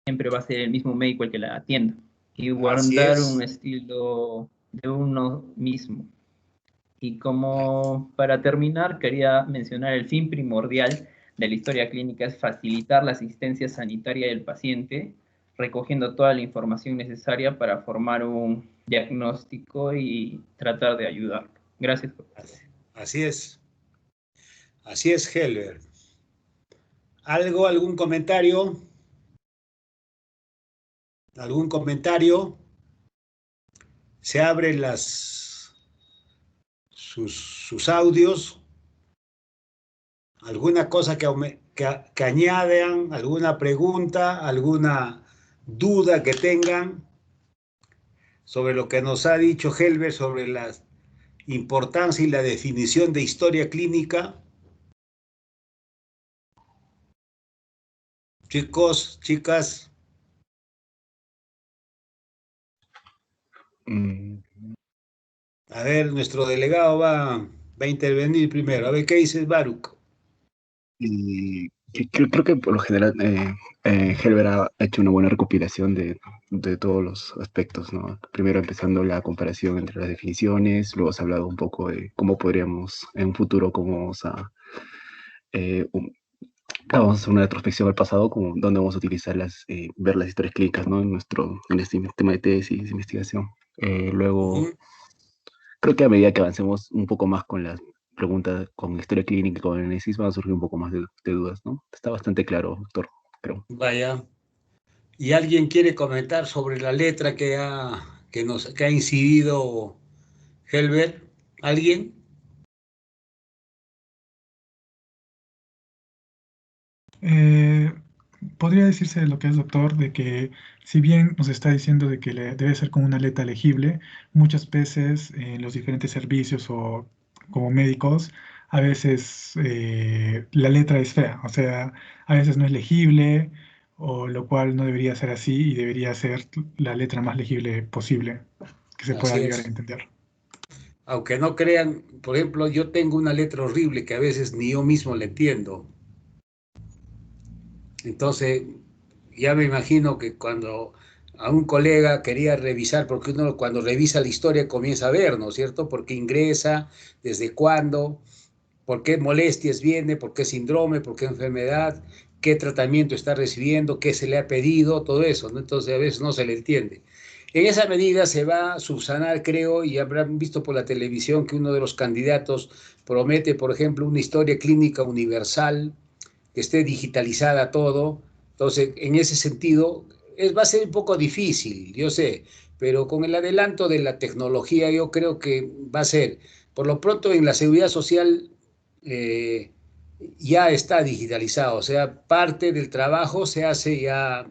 siempre va a ser el mismo médico el que la atienda. Y Así guardar un es. estilo de uno mismo. Y como para terminar, quería mencionar el fin primordial de la historia clínica es facilitar la asistencia sanitaria del paciente, recogiendo toda la información necesaria para formar un diagnóstico y tratar de ayudar. Gracias. Así es. Así es, Helber. ¿Algo, algún comentario? ¿Algún comentario? Se abren sus audios. ¿Alguna cosa que añadan? ¿Alguna pregunta? ¿Alguna duda que tengan sobre lo que nos ha dicho Helber sobre la importancia y la definición de historia clínica? Chicos, chicas. A ver, nuestro delegado va a intervenir primero. A ver, ¿qué dices, Baruch? Creo que por lo general Helber ha hecho una buena recopilación de todos los aspectos, ¿no? Primero empezando la comparación entre las definiciones, luego se ha hablado un poco de cómo podríamos, en un futuro, cómo vamos a, vamos a hacer una retrospección al pasado, como dónde vamos a utilizar ver las historias clínicas, ¿no? En este tema de tesis, de investigación. Luego, creo que a medida que avancemos un poco más con las preguntas, con la historia clínica y con el análisis, van a surgir un poco más de dudas, ¿no? Está bastante claro, doctor, creo. Vaya. ¿Y alguien quiere comentar sobre la letra que ha incidido Helber? ¿Alguien? Podría decirse de lo que es doctor, de que si bien nos está diciendo de que debe ser con una letra legible, muchas veces en los diferentes servicios o como médicos, a veces la letra es fea, o sea, a veces no es legible, o lo cual no debería ser así y debería ser la letra más legible posible, que se pueda Así llegar a es. entender. Aunque no crean, por ejemplo, yo tengo una letra horrible que a veces ni yo mismo la entiendo. Entonces, ya me imagino que cuando a un colega quería revisar, porque uno cuando revisa la historia comienza a ver, ¿no es cierto? ¿Por qué ingresa? ¿Desde cuándo? ¿Por qué molestias viene? ¿Por qué síndrome? ¿Por qué enfermedad? ¿Qué tratamiento está recibiendo? ¿Qué se le ha pedido? Todo eso, ¿no? Entonces a veces no se le entiende. En esa medida se va a subsanar, creo, y habrán visto por la televisión que uno de los candidatos promete, por ejemplo, una historia clínica universal, que esté digitalizada todo. Entonces, en ese sentido, va a ser un poco difícil, yo sé, pero con el adelanto de la tecnología yo creo que va a ser, por lo pronto en la seguridad social eh, ya está digitalizado, o sea, parte del trabajo se hace ya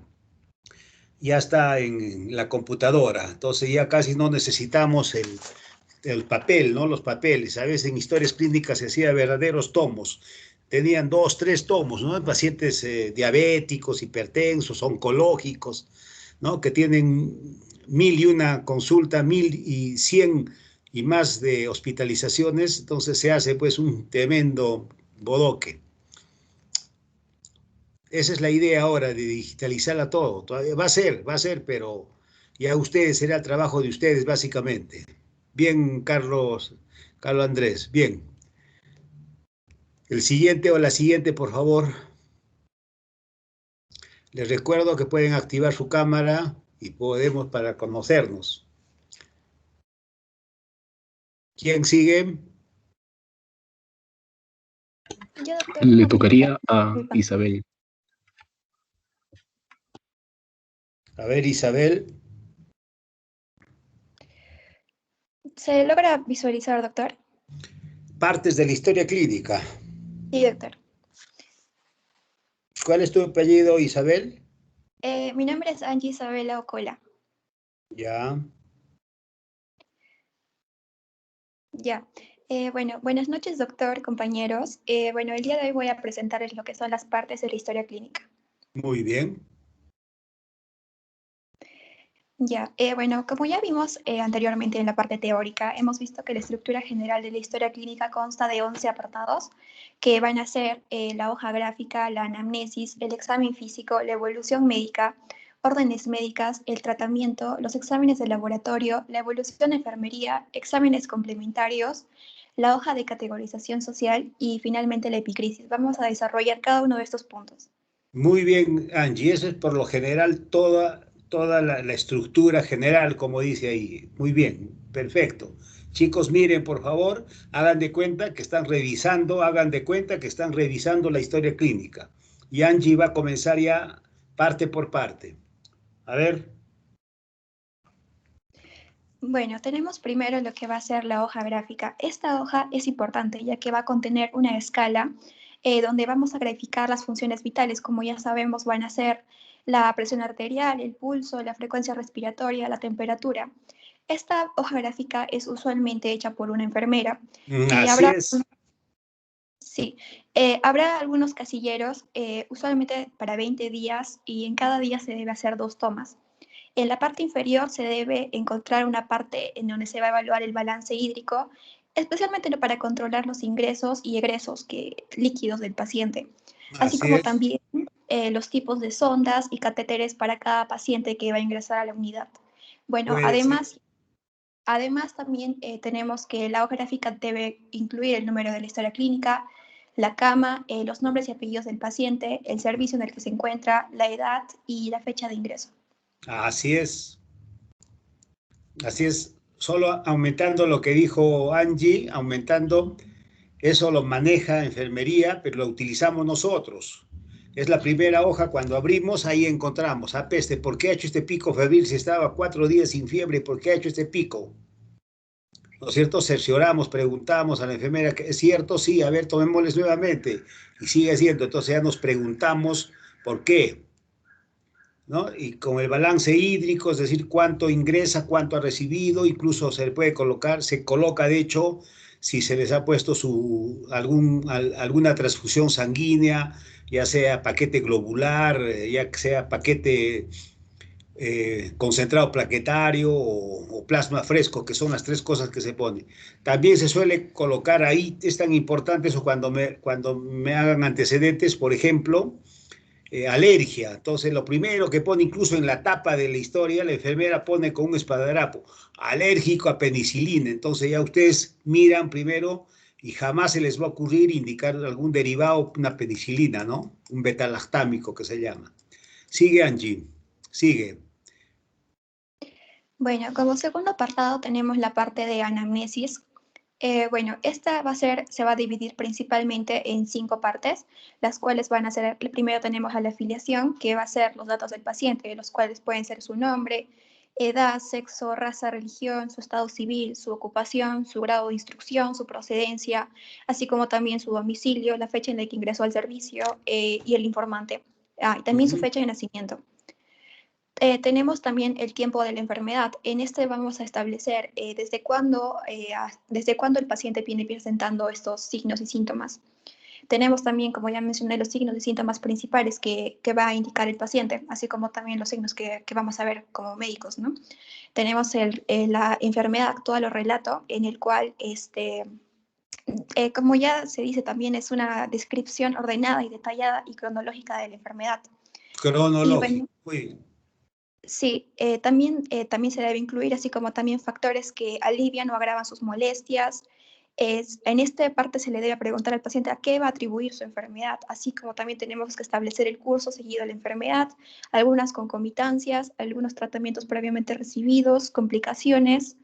está en la computadora, entonces ya casi no necesitamos el papel, ¿no? Los papeles. A veces en historias clínicas se hacía verdaderos tomos. Tenían 2, 3 tomos, ¿no? Pacientes diabéticos, hipertensos, oncológicos, ¿no? Que tienen 1001 consulta, 1100 y más de hospitalizaciones. Entonces se hace pues un tremendo bodoque. Esa es la idea ahora de digitalizarla todo. Todavía va a ser, pero ya ustedes será el trabajo de ustedes básicamente. Bien, Carlos Andrés, bien. El siguiente o la siguiente, por favor. Les recuerdo que pueden activar su cámara y podemos para conocernos. ¿Quién sigue? Yo, doctor, Le una tocaría pregunta. a Disculpa. Isabel. A ver, Isabel. ¿Se logra visualizar, doctor? Partes de la historia clínica. Sí, doctor. ¿Cuál es tu apellido, Isabel? Mi nombre es Angie Isabela Ocola. Ya. Ya. Bueno, buenas noches, doctor, compañeros. Bueno, el día de hoy voy a presentarles lo que son las partes de la historia clínica. Muy bien. Ya, bueno, como ya vimos anteriormente en la parte teórica, hemos visto que la estructura general de la historia clínica consta de 11 apartados, que van a ser la hoja gráfica, la anamnesis, el examen físico, la evolución médica, órdenes médicas, el tratamiento, los exámenes de laboratorio, la evolución de enfermería, exámenes complementarios, la hoja de categorización social y finalmente la epicrisis. Vamos a desarrollar cada uno de estos puntos. Muy bien, Angie, eso es por lo general toda la estructura general, como dice ahí. Muy bien, perfecto. Chicos, miren, por favor, hagan de cuenta que están revisando, hagan de cuenta que están revisando la historia clínica. Y Angie va a comenzar ya parte por parte. A ver. Bueno, tenemos primero lo que va a ser la hoja gráfica. Esta hoja es importante ya que va a contener una escala donde vamos a graficar las funciones vitales. Como ya sabemos, van a ser la presión arterial, el pulso, la frecuencia respiratoria, la temperatura. Esta hoja gráfica es usualmente hecha por una enfermera y Así es. sí, habrá algunos casilleros, usualmente para 20 días, y en cada día se debe hacer 2 tomas. En la parte inferior se debe encontrar una parte en donde se va a evaluar el balance hídrico, especialmente para controlar los ingresos y egresos líquidos del paciente, así Así como es. también los tipos de sondas y catéteres para cada paciente que va a ingresar a la unidad. Bueno, Puede ser. además también tenemos que la hoja gráfica debe incluir el número de la historia clínica, la cama, los nombres y apellidos del paciente, el servicio en el que se encuentra, la edad y la fecha de ingreso. Así es. Así es. Solo aumentando lo que dijo Angie, aumentando, eso lo maneja enfermería, pero lo utilizamos nosotros. Es la primera hoja, cuando abrimos, ahí encontramos, peste, ¿por qué ha hecho este pico febril si estaba 4 días sin fiebre? ¿Por qué ha hecho este pico? ¿No es cierto? Cercioramos, preguntamos a la enfermera, ¿es cierto? Sí, a ver, tomémosles nuevamente. Y sigue siendo, entonces ya nos preguntamos por qué, ¿no? Y con el balance hídrico, es decir, cuánto ingresa, cuánto ha recibido, incluso se le puede colocar, se coloca de hecho, si se les ha puesto alguna transfusión sanguínea, ya sea paquete globular, ya sea paquete concentrado plaquetario o plasma fresco, que son las 3 cosas que se ponen. También se suele colocar ahí, es tan importante eso cuando me hagan antecedentes, por ejemplo, alergia. Entonces, lo primero que pone, incluso en la tapa de la historia, la enfermera pone con un esparadrapo, alérgico a penicilina. Entonces, ya ustedes miran primero y jamás se les va a ocurrir indicar algún derivado, una penicilina, ¿no? Un betalactámico que se llama. Sigue, Angie, sigue. Bueno, como segundo apartado tenemos la parte de anamnesis. Bueno, esta se va a dividir principalmente en 5 partes, las cuales van a ser, primero tenemos a la afiliación, que va a ser los datos del paciente, los cuales pueden ser su nombre, edad, sexo, raza, religión, su estado civil, su ocupación, su grado de instrucción, su procedencia, así como también su domicilio, la fecha en la que ingresó al servicio y el informante. Y también su fecha de nacimiento. Tenemos también el tiempo de la enfermedad. En este vamos a establecer desde cuándo el paciente viene presentando estos signos y síntomas. Tenemos también, como ya mencioné, los signos y síntomas principales que va a indicar el paciente, así como también los signos que vamos a ver como médicos, ¿no? Tenemos la enfermedad actual o relato, en el cual, como ya se dice también, es una descripción ordenada y detallada y cronológica de la enfermedad. Y Cronológico. bueno, sí, también se debe incluir, así como también factores que alivian o agravan sus molestias. En esta parte se le debe preguntar al paciente a qué va a atribuir su enfermedad, así como también tenemos que establecer el curso seguido de la enfermedad, algunas concomitancias, algunos tratamientos previamente recibidos, complicaciones,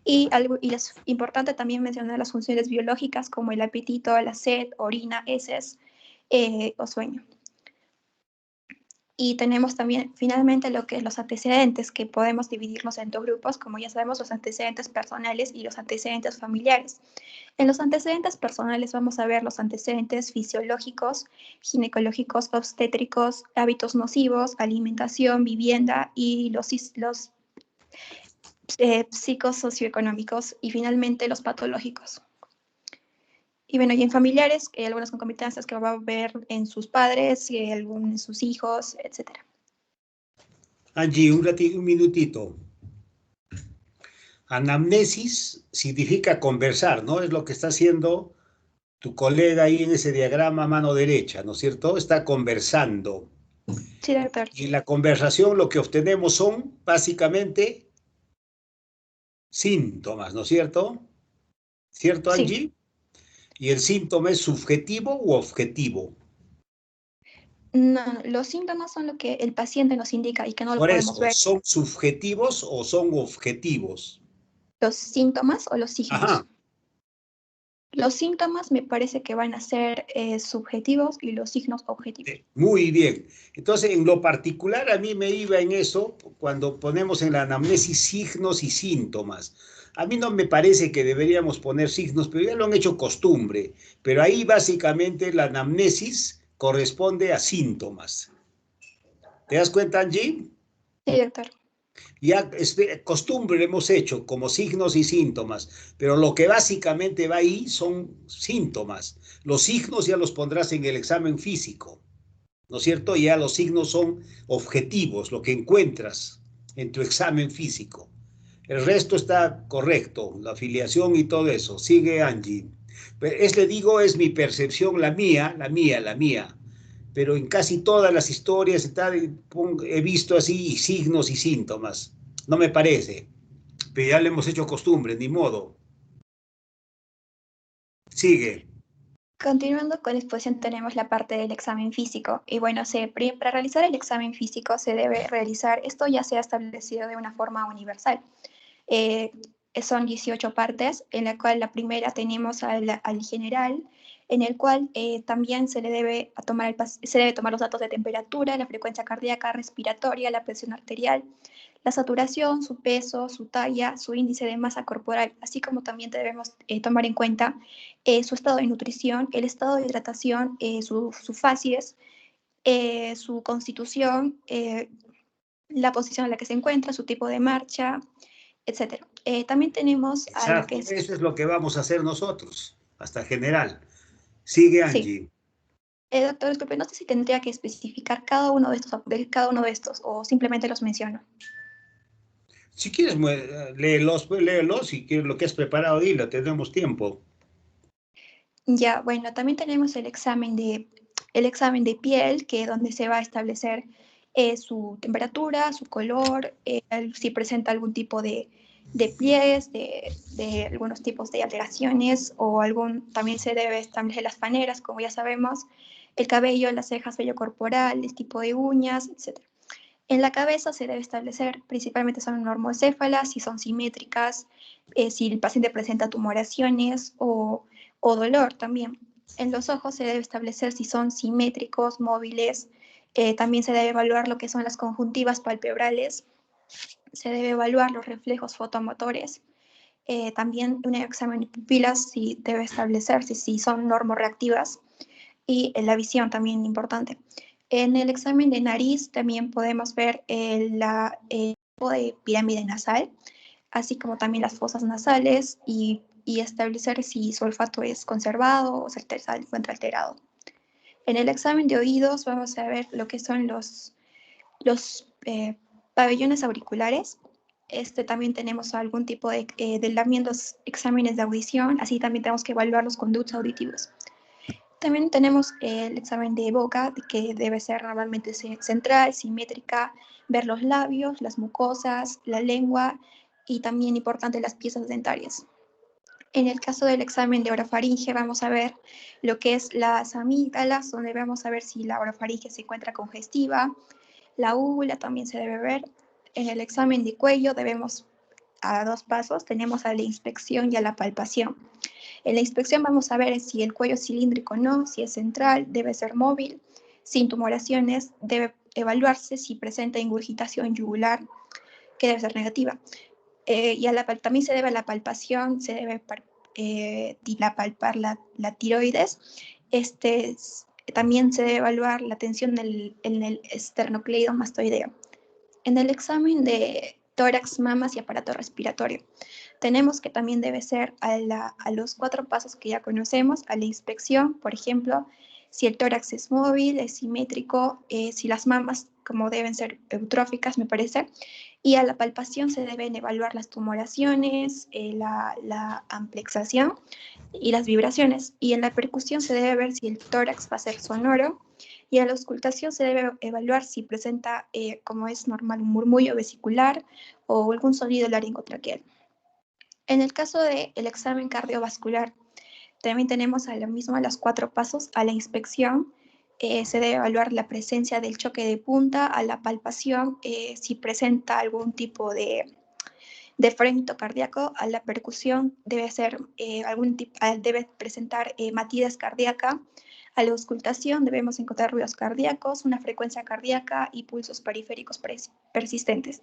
y es importante también mencionar las funciones biológicas como el apetito, la sed, orina, heces o sueño. Y tenemos también finalmente lo que es los antecedentes, que podemos dividirlos en 2 grupos, como ya sabemos, los antecedentes personales y los antecedentes familiares. En los antecedentes personales vamos a ver los antecedentes fisiológicos, ginecológicos, obstétricos, hábitos nocivos, alimentación, vivienda y los psicosocioeconómicos y finalmente los patológicos. Y bueno, y en familiares, algunas concomitancias que va a ver en sus padres, en sus hijos, etc. Angie, un minutito. Anamnesis significa conversar, ¿no? Es lo que está haciendo tu colega ahí en ese diagrama a mano derecha, ¿no es cierto? Está conversando. Sí, doctor. Y en la conversación lo que obtenemos son básicamente síntomas, ¿no es cierto? ¿Cierto, Sí. Angie? ¿Y el síntoma es subjetivo u objetivo? No, no, los síntomas son lo que el paciente nos indica y que no lo Por podemos eso, ver. ¿son subjetivos o son objetivos? Los síntomas o los signos. Ajá. Los síntomas me parece que van a ser subjetivos y los signos objetivos. Muy bien. Entonces, en lo particular, a mí me iba en eso cuando ponemos en la anamnesis signos y síntomas. A mí no me parece que deberíamos poner signos, pero ya lo han hecho costumbre. Pero ahí básicamente la anamnesis corresponde a síntomas. ¿Te das cuenta, Angie? Sí, doctor. Ya costumbre lo hemos hecho como signos y síntomas, pero lo que básicamente va ahí son síntomas. Los signos ya los pondrás en el examen físico, ¿no es cierto? Ya los signos son objetivos, lo que encuentras en tu examen físico. El resto está correcto, la afiliación y todo eso. Sigue Angie. Le digo, es mi percepción, la mía, la mía. Pero en casi todas las historias he visto así signos y síntomas. No me parece, pero ya le hemos hecho costumbre, ni modo. Sigue. Continuando con la exposición tenemos la parte del examen físico. Y bueno, para realizar el examen físico se debe realizar, esto ya se ha establecido de una forma universal. Eh, Son 18 partes, en la cual la primera tenemos al general, en el cual también se debe tomar los datos de temperatura, la frecuencia cardíaca, respiratoria, la presión arterial, la saturación, su peso, su talla, su índice de masa corporal, así como también debemos tomar en cuenta su estado de nutrición, el estado de hidratación, su facies, su constitución, la posición en la que se encuentra, su tipo de marcha, etc. También tenemos a lo que Exacto, es, eso es lo que vamos a hacer nosotros, hasta general. Sigue sí, Angie. doctor, disculpe, no sé si tendría que especificar cada uno de estos o simplemente los menciono. Si quieres, léelos, pues, léelos. Si quieres lo que has preparado, dilo, tenemos tiempo. Ya, bueno, también tenemos el examen de piel, que es donde se va a establecer su temperatura, su color, si presenta algún tipo de pliegues, de algunos tipos de alteraciones, también se debe establecer las faneras, como ya sabemos, el cabello, las cejas, vello corporal, el tipo de uñas, etc. En la cabeza se debe establecer, principalmente son normocéfalas, si son simétricas, si el paciente presenta tumoraciones o dolor también. En los ojos se debe establecer si son simétricos, móviles. También se debe evaluar lo que son las conjuntivas palpebrales. Se debe evaluar los reflejos fotomotores. También un examen de pupilas debe establecer si son normorreactivas y la visión también importante. En el examen de nariz también podemos ver el tipo de pirámide nasal, así como también las fosas nasales y establecer si su olfato es conservado o se encuentra alterado. En el examen de oídos vamos a ver lo que son los pabellones auriculares. También tenemos algún tipo de también los exámenes de audición, así también tenemos que evaluar los conductos auditivos. También tenemos el examen de boca, que debe ser normalmente central, simétrica, ver los labios, las mucosas, la lengua y también importante las piezas dentarias. En el caso del examen de orofaringe vamos a ver lo que es las amígdalas, donde vamos a ver si la orofaringe se encuentra congestiva, la úvula también se debe ver. En el examen de cuello debemos a 2 pasos, tenemos a la inspección y a la palpación. En la inspección vamos a ver si el cuello es cilíndrico o no, si es central, debe ser móvil, sin tumoraciones, debe evaluarse si presenta ingurgitación yugular, que debe ser negativa. También se debe a la palpación, se debe palpar la tiroides. También se debe evaluar la tensión en el esternocleidomastoideo. En el examen de tórax, mamas y aparato respiratorio, tenemos que también debe ser a los 4 pasos que ya conocemos, a la inspección, por ejemplo, si el tórax es móvil, es simétrico, si las mamas como deben ser eutróficas, me parece, y a la palpación se deben evaluar las tumoraciones, la amplexación y las vibraciones, y en la percusión se debe ver si el tórax va a ser sonoro Y a la auscultación se debe evaluar si presenta, como es normal, un murmullo vesicular o algún sonido laringotraqueal. En el caso del examen cardiovascular, también tenemos a lo mismo a los 4 pasos. A la inspección se debe evaluar la presencia del choque de punta, a la palpación, si presenta algún tipo de frenito cardíaco, a la percusión debe presentar matidez cardíaca, a la auscultación debemos encontrar ruidos cardíacos, una frecuencia cardíaca y pulsos periféricos persistentes.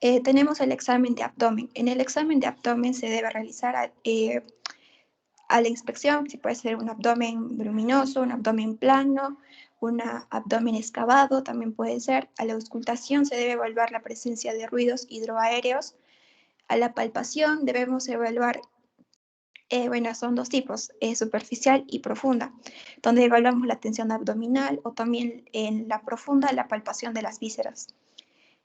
Tenemos el examen de abdomen. En el examen de abdomen se debe realizar a la inspección, si puede ser un abdomen voluminoso, un abdomen plano, un abdomen excavado, también puede ser. A la auscultación se debe evaluar la presencia de ruidos hidroaéreos. A la palpación debemos evaluar, bueno, son 2 tipos, superficial y profunda, donde evaluamos la tensión abdominal o también en la profunda la palpación de las vísceras.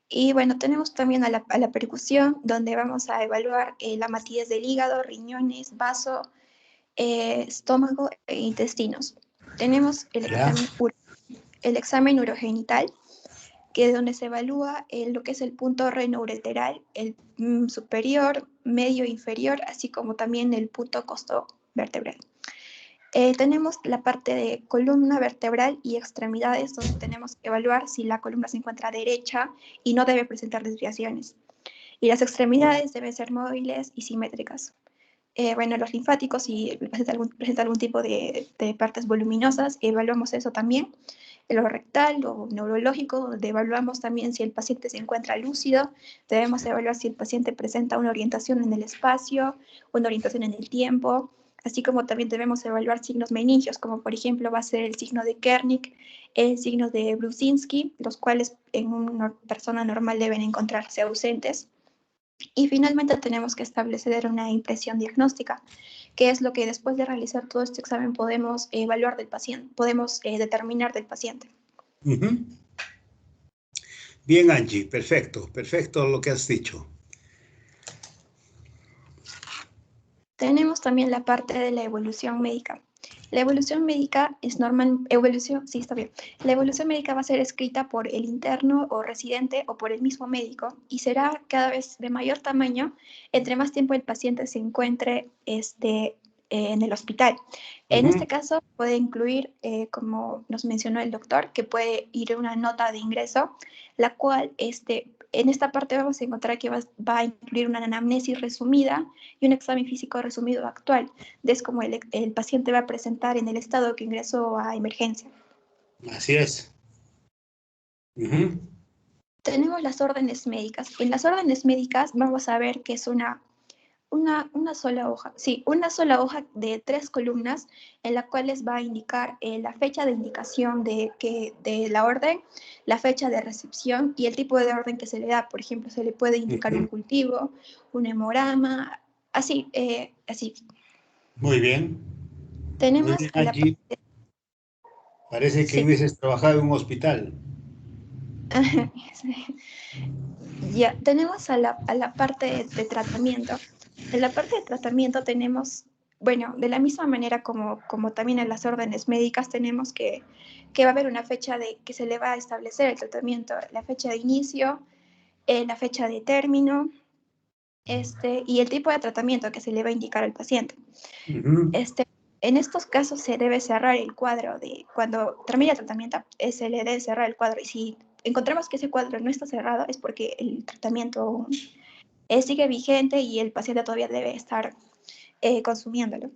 Y bueno, tenemos también a la percusión, donde vamos a evaluar la matidez del hígado, riñones, vaso, estómago e intestinos. Tenemos el examen urogenital, que es donde se evalúa lo que es el punto renoureteral, el superior, medio e inferior, así como también el punto costo vertebral. Tenemos la parte de columna vertebral y extremidades, donde tenemos que evaluar si la columna se encuentra derecha y no debe presentar desviaciones. Y las extremidades deben ser móviles y simétricas. Bueno, los linfáticos, si presenta algún tipo de partes voluminosas, evaluamos eso también. Lo rectal o neurológico, donde evaluamos también si el paciente se encuentra lúcido. Debemos evaluar si el paciente presenta una orientación en el espacio, una orientación en el tiempo, así como también debemos evaluar signos meningios, como por ejemplo va a ser el signo de Kernick, el signo de Brusinski, los cuales en una persona normal deben encontrarse ausentes. Y finalmente tenemos que establecer una impresión diagnóstica, que es lo que después de realizar todo este examen podemos evaluar del paciente, podemos determinar del paciente. Bien, Angie, perfecto, perfecto lo que has dicho. Tenemos también la parte de la evolución médica. La evolución médica es normal, sí, está bien. La evolución médica va a ser escrita por el interno o residente o por el mismo médico y será cada vez de mayor tamaño entre más tiempo el paciente se encuentre en el hospital. En este caso puede incluir, como nos mencionó el doctor, que puede ir una nota de ingreso, la cual en esta parte vamos a encontrar que va a incluir una anamnesis resumida y un examen físico resumido actual, es como el paciente va a presentar en el estado que ingresó a emergencia. Así es. Tenemos las órdenes médicas. En las órdenes médicas vamos a ver que es una sola hoja. Sí, una sola hoja de 3 columnas en la cual les va a indicar la fecha de indicación de la orden, la fecha de recepción y el tipo de orden que se le da. Por ejemplo, se le puede indicar un cultivo, un hemograma, así, así. Muy bien. Tenemos muy bien, Angie. Parece que hubieses trabajado en un hospital. Ya, tenemos a la parte de tratamiento. En la parte de tratamiento tenemos, bueno, de la misma manera como también en las órdenes médicas tenemos que va a haber una fecha que se le va a establecer el tratamiento, la fecha de inicio, la fecha de término, y el tipo de tratamiento que se le va a indicar al paciente. En estos casos se debe cerrar el cuadro cuando termina el tratamiento, se le debe cerrar el cuadro. Y si encontramos que ese cuadro no está cerrado, es porque el tratamiento sigue vigente y el paciente todavía debe estar consumiéndolo.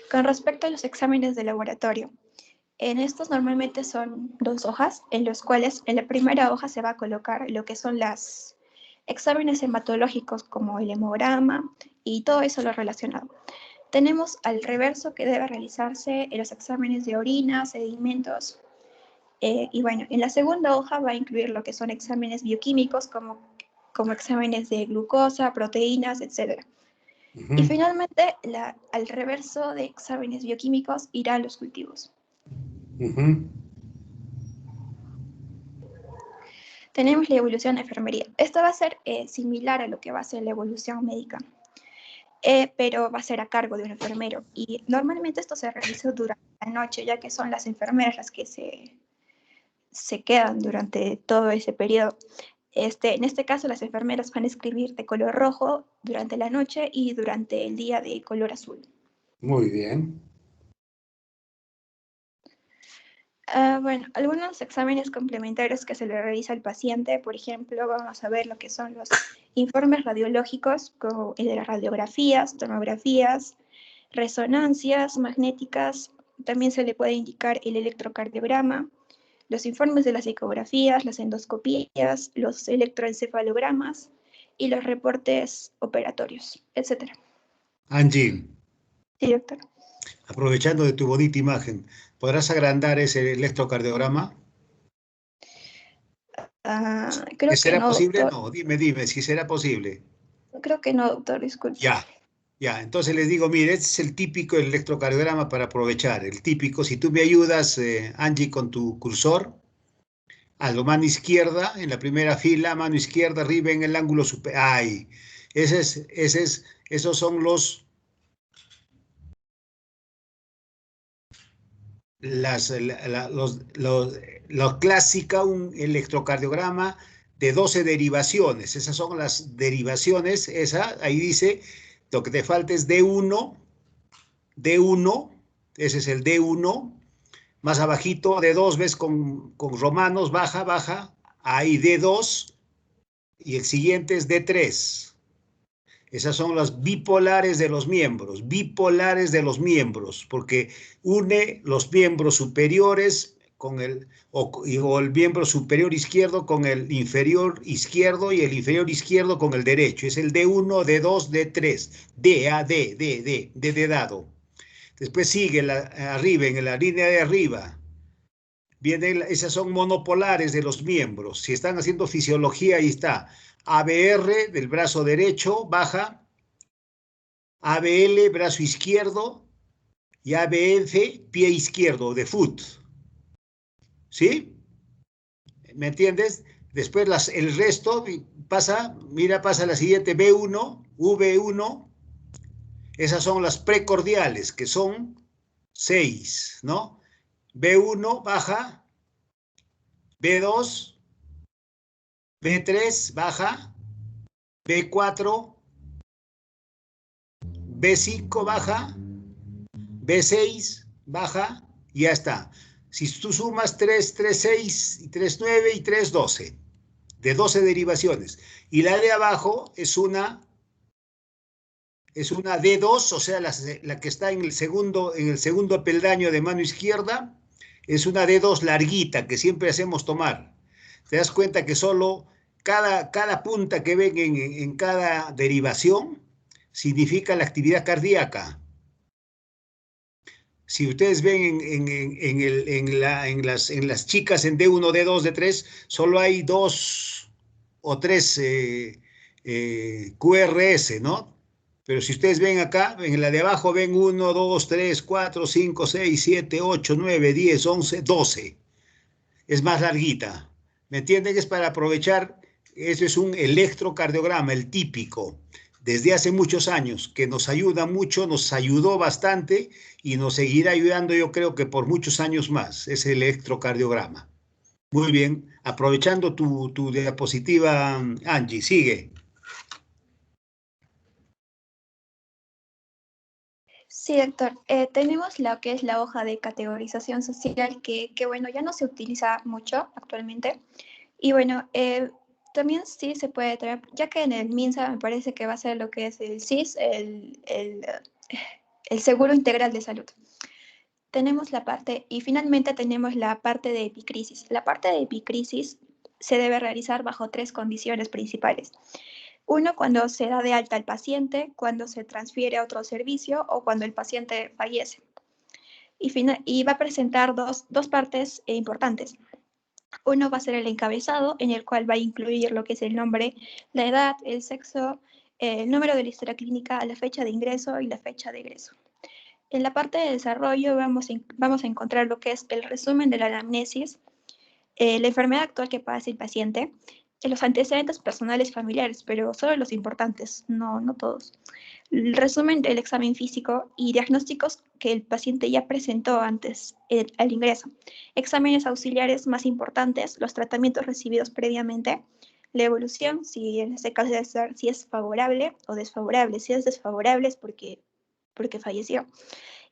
Con respecto a los exámenes de laboratorio, en estos normalmente son 2 hojas, en los cuales en la primera hoja se va a colocar lo que son los exámenes hematológicos como el hemograma y todo eso lo relacionado. Tenemos al reverso que debe realizarse en los exámenes de orina, sedimentos. Y bueno, en la segunda hoja va a incluir lo que son exámenes bioquímicos como exámenes de glucosa, proteínas, etc. Y finalmente, al reverso de exámenes bioquímicos irá a los cultivos. Tenemos la evolución de enfermería. Esto va a ser similar a lo que va a ser la evolución médica. Pero va a ser a cargo de un enfermero y normalmente esto se realiza durante la noche, ya que son las enfermeras las que se quedan durante todo ese periodo. En este caso, las enfermeras van a escribir de color rojo durante la noche y durante el día de color azul. Muy bien. Bueno, algunos exámenes complementarios que se le realiza al paciente, por ejemplo, vamos a ver lo que son los informes radiológicos, como el de las radiografías, tomografías, resonancias magnéticas. También se le puede indicar el electrocardiograma, los informes de las ecografías, las endoscopías, los electroencefalogramas y los reportes operatorios, etc. Angie, Sí, doctor. aprovechando de tu bonita imagen, ¿podrás agrandar ese electrocardiograma? Creo que ¿Será no, posible? doctor. No, dime si será posible. Creo que no, doctor, disculpe. Ya, entonces les digo, mire, este es el típico electrocardiograma para aprovechar, el típico, si tú me ayudas, Angie, con tu cursor, a la mano izquierda, en la primera fila, mano izquierda, arriba en el ángulo superior, ahí, esos son los clásica, un electrocardiograma de 12 derivaciones. Esas son las derivaciones. Ahí dice, lo que te falta es D1, ese es el D1. Más abajito, D2, ves con romanos, baja, ahí D2, y el siguiente es D3. Esas son las bipolares de los miembros, porque une los miembros superiores con o el miembro superior izquierdo con el inferior izquierdo y el inferior izquierdo con el derecho. Es el D1, D2, D3, D de dado. Después sigue arriba, en la línea de arriba. Esas son monopolares de los miembros. Si están haciendo fisiología, ahí está. ABR del brazo derecho, baja. ABL, brazo izquierdo. Y ABF, pie izquierdo, de foot. ¿Sí? ¿Me entiendes? Después el resto pasa la siguiente, B1, V1. Esas son las precordiales, que son 6, ¿no? B1, baja. B2, B3, baja. B4, B5, baja. B6, baja, y ya está. Si tú sumas 3, 3, 6, y 3, 9 y 3, 12, de 12 derivaciones. Y la de abajo es una D2, o sea, la que está en el segundo peldaño de mano izquierda, es una D2 larguita que siempre hacemos tomar. Te das cuenta que solo cada punta que ven en cada derivación significa la actividad cardíaca. Si ustedes ven en las chicas en D1, D2, D3, solo hay 2 o 3 QRS, ¿no? Pero si ustedes ven acá, en la de abajo ven 1, 2, 3, 4, 5, 6, 7, 8, 9, 10, 11, 12. Es más larguita. ¿Me entienden? Es para aprovechar. Eso es un electrocardiograma, el típico, desde hace muchos años, que nos ayuda mucho, nos ayudó bastante y nos seguirá ayudando, yo creo que por muchos años más, es el electrocardiograma. Muy bien, aprovechando tu diapositiva, Angie, sigue. Sí, doctor. Tenemos lo que es la hoja de categorización social que bueno, ya no se utiliza mucho actualmente. Y bueno, también sí se puede tener, ya que en el MINSA me parece que va a ser lo que es el SIS, el Seguro Integral de Salud. Tenemos la parte, y finalmente tenemos la parte de epicrisis. La parte de epicrisis se debe realizar bajo 3 condiciones principales. Uno, cuando se da de alta al paciente, cuando se transfiere a otro servicio o cuando el paciente fallece. Y va a presentar dos partes importantes. Uno va a ser el encabezado, en el cual va a incluir lo que es el nombre, la edad, el sexo, el número de la historia clínica, la fecha de ingreso y la fecha de egreso. En la parte de desarrollo vamos a encontrar lo que es el resumen de la anamnesis, la enfermedad actual que padece el paciente, los antecedentes personales familiares, pero solo los importantes, no todos. El resumen del examen físico y diagnósticos que el paciente ya presentó antes al ingreso. Exámenes auxiliares más importantes, los tratamientos recibidos previamente, la evolución, si en este caso debe ser si es favorable o desfavorable. Si es desfavorable es porque falleció.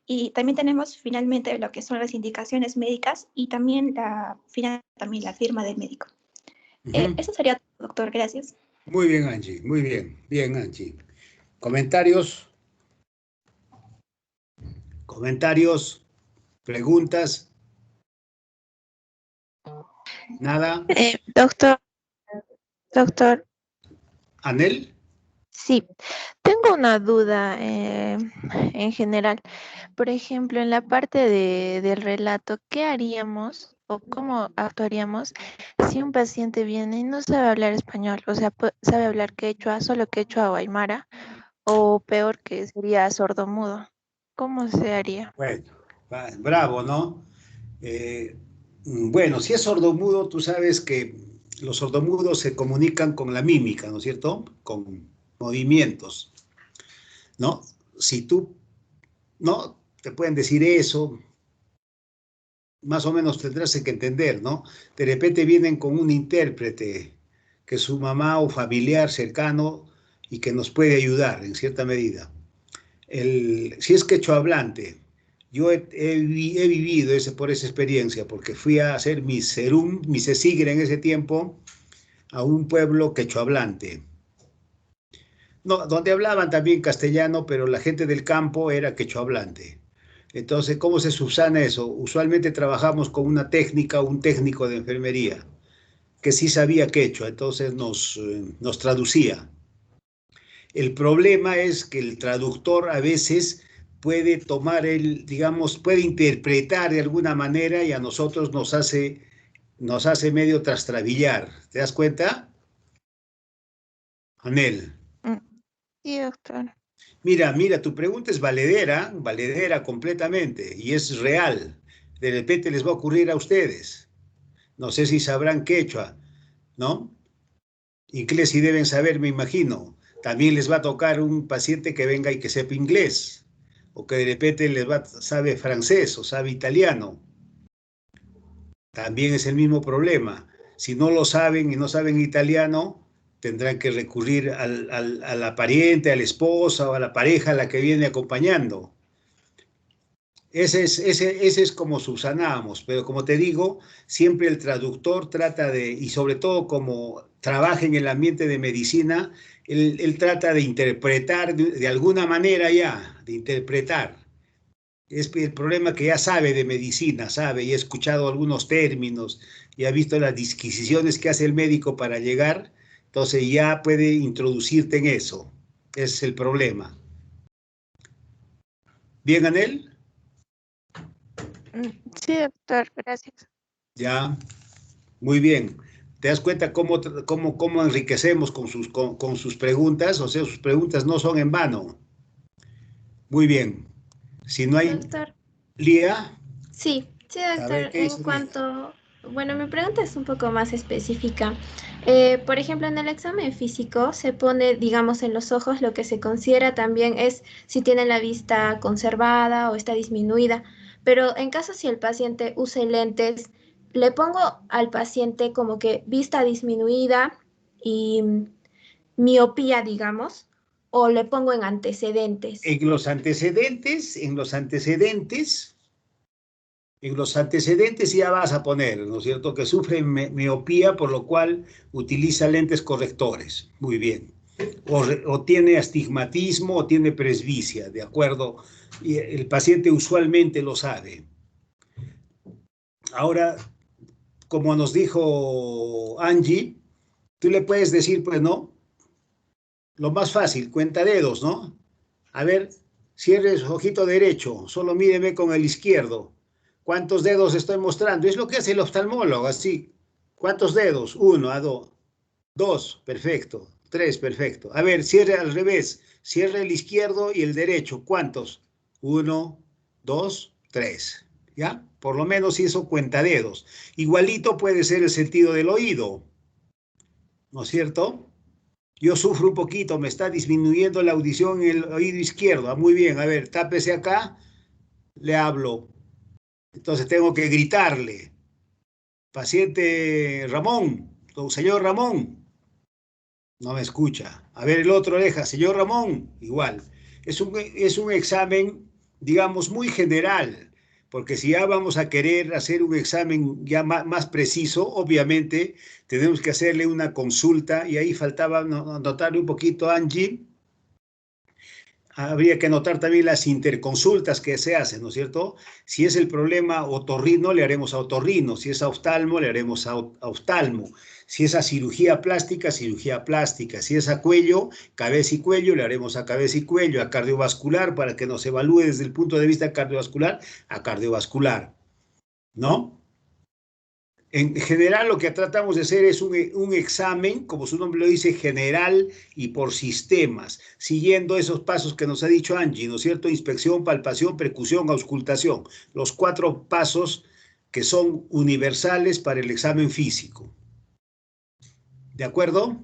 Y también tenemos finalmente lo que son las indicaciones médicas y también también la firma del médico. Eso sería todo, doctor. Gracias. Muy bien, Angie. Muy bien. Bien, Angie. ¿Comentarios? ¿Comentarios? ¿Preguntas? ¿Nada? Doctor, ¿Anel? sí, tengo una duda en general. Por ejemplo, en la parte del relato, ¿qué haríamos o cómo actuaríamos si un paciente viene y no sabe hablar español? O sea, sabe hablar quechua, solo quechua o aymara, o peor que sería sordomudo. ¿Cómo se haría? Bueno, bravo, ¿no? Bueno, si es sordomudo, tú sabes que los sordomudos se comunican con la mímica, ¿no es cierto? Con movimientos, ¿no? Si tú, ¿no? Te pueden decir eso, más o menos tendrás que entender, ¿no? De repente vienen con un intérprete, que es su mamá o familiar cercano y que nos puede ayudar en cierta medida. Si es quechua hablante, yo he vivido por esa experiencia, porque fui a hacer mi serum, mi cesigre en ese tiempo, a un pueblo quechua hablante. No, donde hablaban también castellano, pero la gente del campo era quechua hablante. Entonces, ¿cómo se subsana eso? Usualmente trabajamos con una técnica, un técnico de enfermería, que sí sabía quechua, entonces nos traducía. El problema es que el traductor a veces puede tomar digamos, puede interpretar de alguna manera y a nosotros nos hace medio trastrabillar. ¿Te das cuenta? Anel. Sí, doctor. Mira, tu pregunta es valedera completamente y es real. De repente les va a ocurrir a ustedes. No sé si sabrán quechua, ¿no? Inglés sí deben saber, me imagino. También les va a tocar un paciente que venga y que sepa inglés, o que de repente sabe francés o sabe italiano. También es el mismo problema. Si no lo saben y no saben italiano, tendrán que recurrir a la pariente, a la esposa o a la pareja a la que viene acompañando. Ese es como subsanamos, pero como te digo, siempre el traductor trata y sobre todo como trabaja en el ambiente de medicina, él trata de interpretar de alguna manera ya, de interpretar. Es el problema que ya sabe de medicina, sabe, y ha escuchado algunos términos, y ha visto las disquisiciones que hace el médico para llegar, entonces ya puede introducirte en eso. Ese es el problema. ¿Bien, Anel? Sí, doctor, gracias. Ya. Muy bien. ¿Te das cuenta cómo enriquecemos con sus preguntas? O sea, sus preguntas no son en vano. Muy bien. Si no hay... Doctor, Lía, sí, a ver, doctor, ¿qué en dice Lía? cuanto, bueno, mi pregunta es un poco más específica. Por ejemplo, en el examen físico se pone, digamos, en los ojos lo que se considera también es si tiene la vista conservada o está disminuida, pero en caso si el paciente use lentes, le pongo al paciente como que vista disminuida y miopía, digamos, o le pongo en antecedentes. En los antecedentes ya vas a poner, ¿no es cierto?, que sufre miopía, por lo cual utiliza lentes correctores. Muy bien. O tiene astigmatismo o tiene presbicia, ¿de acuerdo? Y el paciente usualmente lo sabe. Ahora, como nos dijo Angie, tú le puedes decir, pues, ¿no? Lo más fácil, cuenta dedos, ¿no? A ver, cierre su ojito derecho, solo míreme con el izquierdo. ¿Cuántos dedos estoy mostrando? Es lo que hace el oftalmólogo, así. ¿Cuántos dedos? Uno, a dos. Dos, perfecto. Tres, perfecto. A ver, cierre al revés. Cierre el izquierdo y el derecho. ¿Cuántos? Uno, dos, tres. ¿Ya? Por lo menos eso cuenta dedos. Igualito puede ser el sentido del oído. ¿no es cierto? Yo sufro un poquito, me está disminuyendo la audición en el oído izquierdo. Ah, muy bien, a ver, tápese acá, le hablo. Entonces tengo que gritarle. Paciente Ramón, señor Ramón, no me escucha. A ver, el otro oreja, señor Ramón, igual. Es un examen, digamos, muy general, porque si ya vamos a querer hacer un examen ya más preciso, obviamente tenemos que hacerle una consulta, y ahí faltaba notarle un poquito, Angie. Habría que anotar también las interconsultas que se hacen, ¿no es cierto? Si es el problema otorrino, le haremos a otorrino. Si es a oftalmo, le haremos a oftalmo. Si es a cirugía plástica, cirugía plástica. Si es a cuello, cabeza y cuello, le haremos a cabeza y cuello. A cardiovascular, para que nos evalúe desde el punto de vista cardiovascular, a cardiovascular, ¿no? En general, lo que tratamos de hacer es un examen, como su nombre lo dice, general y por sistemas, siguiendo esos pasos que nos ha dicho Angie, ¿no es cierto? Inspección, palpación, percusión, auscultación. Los 4 pasos que son universales para el examen físico. ¿De acuerdo?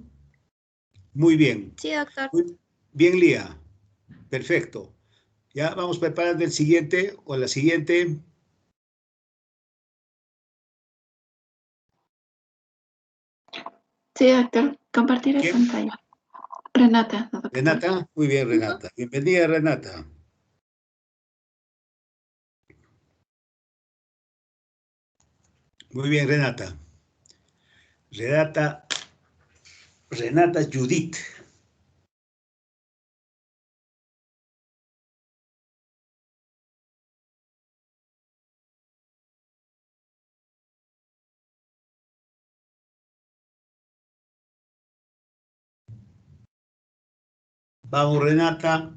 Muy bien. Sí, doctor. Muy bien, Lía. Perfecto. Ya vamos preparando el siguiente o la siguiente. Sí, doctor. Compartir ¿Quién? pantalla. Renata, doctor. Renata. Muy bien, Renata. Bienvenida, Renata. Muy bien, Renata. Renata Judith. Vamos, Renata.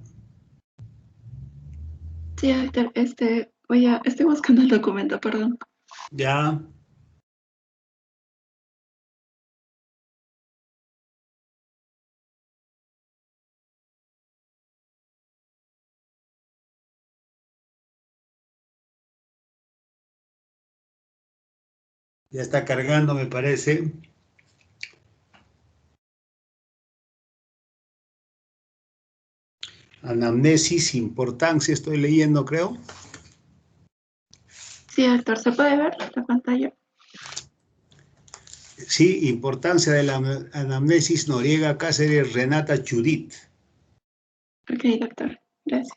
Sí, doctor. Estoy buscando el documento, perdón. Ya. Ya está cargando, me parece. Anamnesis, importancia, estoy leyendo, creo. Sí, doctor. ¿Se puede ver la pantalla? Sí, importancia de la anamnesis Noriega Cáceres Renata Judith. Ok, doctor. Gracias.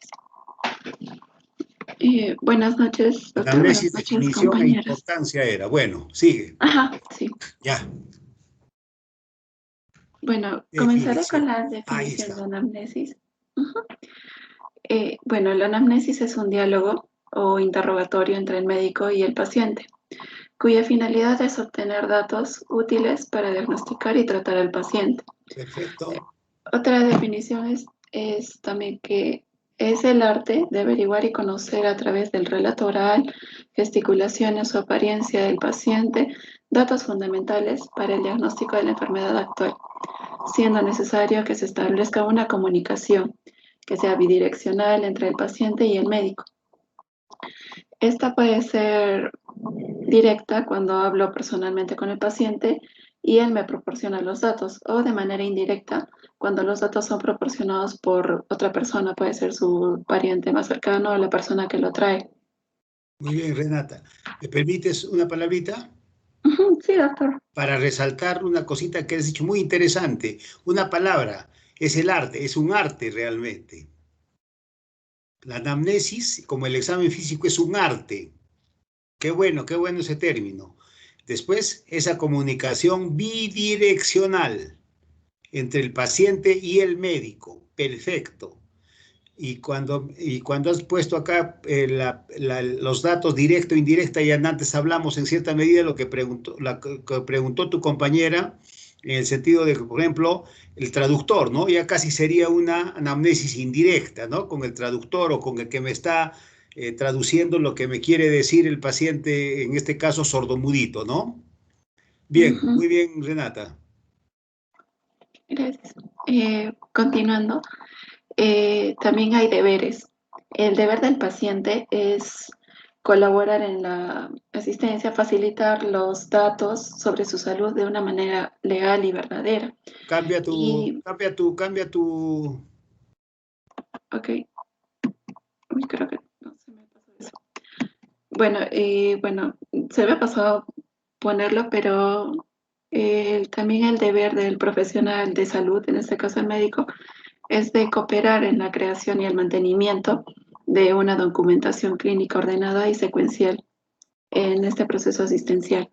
Buenas noches, doctor. Anamnesis, Buenas noches, definición e compañeras. importancia era. Bueno, sigue. Ajá, sí. Ya. Bueno, comenzaré con Definición. la Ahí definición de está. anamnesis. Ujú. Bueno, la anamnesis es un diálogo o interrogatorio entre el médico y el paciente, cuya finalidad es obtener datos útiles para diagnosticar y tratar al paciente. Perfecto. Otra definición es también que es el arte de averiguar y conocer a través del relato oral, gesticulaciones o apariencia del paciente, datos fundamentales para el diagnóstico de la enfermedad actual, siendo necesario que se establezca una comunicación que sea bidireccional entre el paciente y el médico. Esta puede ser directa cuando hablo personalmente con el paciente y él me proporciona los datos, o de manera indirecta cuando los datos son proporcionados por otra persona, puede ser su pariente más cercano o la persona que lo trae. Muy bien, Renata. ¿Me permites una palabrita? Sí, doctor. Para resaltar una cosita que has dicho muy interesante. Una palabra es el arte, es un arte realmente. La anamnesis, como el examen físico, es un arte. Qué bueno ese término. Después, esa comunicación bidireccional entre el paciente y el médico. Perfecto. Y cuando has puesto acá los datos directo e indirecta, y antes hablamos en cierta medida lo que preguntó tu compañera, en el sentido de que, por ejemplo, el traductor, ¿no? Ya casi sería una anamnesis indirecta, ¿no? Con el traductor o con el que me está traduciendo lo que me quiere decir el paciente, en este caso sordomudito, ¿no? Bien, muy bien, Renata. Gracias. Continuando, también hay deberes. El deber del paciente es colaborar en la asistencia, facilitar los datos sobre su salud de una manera legal y verdadera. Cambia tu, Y, ok, uy, creo que no se me pasó eso. Bueno, bueno, se me ha pasado ponerlo, pero también el deber del profesional de salud, en este caso el médico, es de cooperar en la creación y el mantenimiento de una documentación clínica ordenada y secuencial en este proceso asistencial.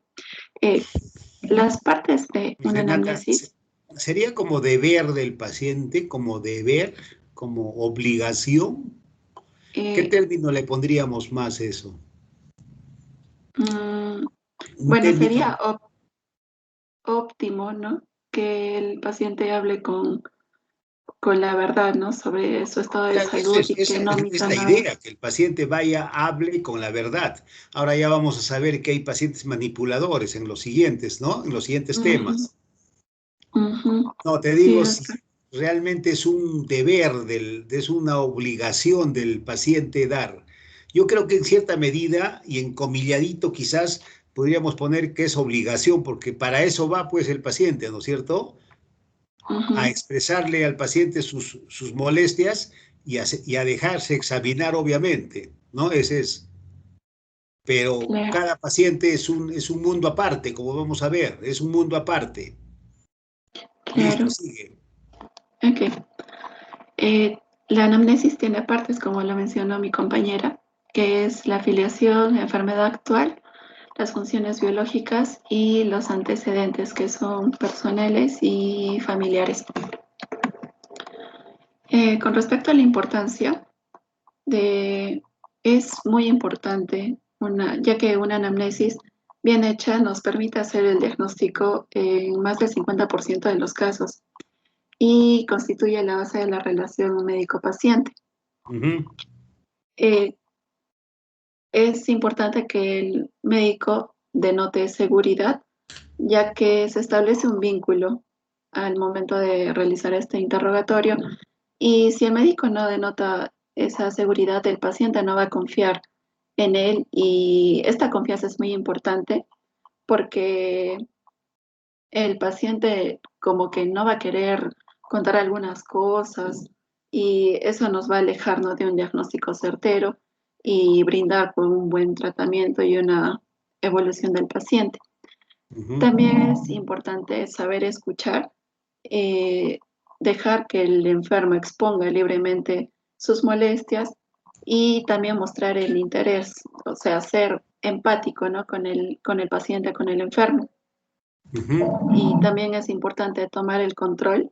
Las partes de una Renata, anamnesis. sería como deber del paciente, como deber, como obligación. ¿Qué término le pondríamos más eso? Un Bueno, término, sería óptimo, ¿no? Que el paciente hable con la verdad, ¿no? Sobre su estado de claro, salud y que no es omita la nada. idea, que el paciente vaya, hable con la verdad. Ahora ya vamos a saber que hay pacientes manipuladores en los siguientes, ¿no? En los siguientes temas. No, te Sí, digo, si doctor. realmente es un deber, es una obligación del paciente dar. Yo creo que en cierta medida, y encomilladito quizás, podríamos poner que es obligación, porque para eso va pues el paciente, ¿no es cierto? A expresarle al paciente sus molestias y a dejarse examinar, obviamente, ¿no? Ese es. Pero Claro. cada paciente es un mundo aparte, como vamos a ver, es un mundo aparte. Claro. Listo, sigue. Ok. La anamnesis tiene partes, como lo mencionó mi compañera, que es la afiliación, la enfermedad actual, las funciones biológicas y los antecedentes, que son personales y familiares. Con respecto a la importancia, es muy importante, ya que una anamnesis bien hecha nos permite hacer el diagnóstico en más del 50% de los casos y constituye la base de la relación médico-paciente. Es importante que el médico denote seguridad, ya que se establece un vínculo al momento de realizar este interrogatorio y si el médico no denota esa seguridad, el paciente no va a confiar en él y esta confianza es muy importante porque el paciente como que no va a querer contar algunas cosas y eso nos va a alejarnos de un diagnóstico certero y brindar pues, un buen tratamiento y una evolución del paciente. También es importante saber escuchar, dejar que el enfermo exponga libremente sus molestias y también mostrar el interés, o sea, ser empático, ¿no? con el paciente, con el enfermo. Y también es importante tomar el control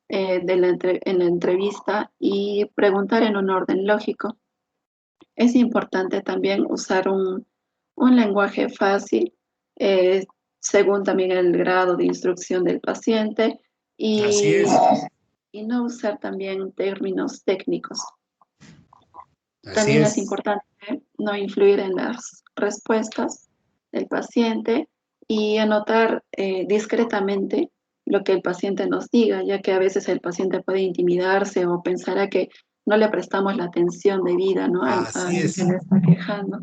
en la entrevista y preguntar en un orden lógico. Es importante también usar un lenguaje fácil, según también el grado de instrucción del paciente Así es. y no usar también términos técnicos. Así También es. es importante no influir en las respuestas del paciente y anotar discretamente lo que el paciente nos diga, ya que a veces el paciente puede intimidarse o pensar a que no le prestamos la atención debida, ¿no? Así al es. que le está quejando.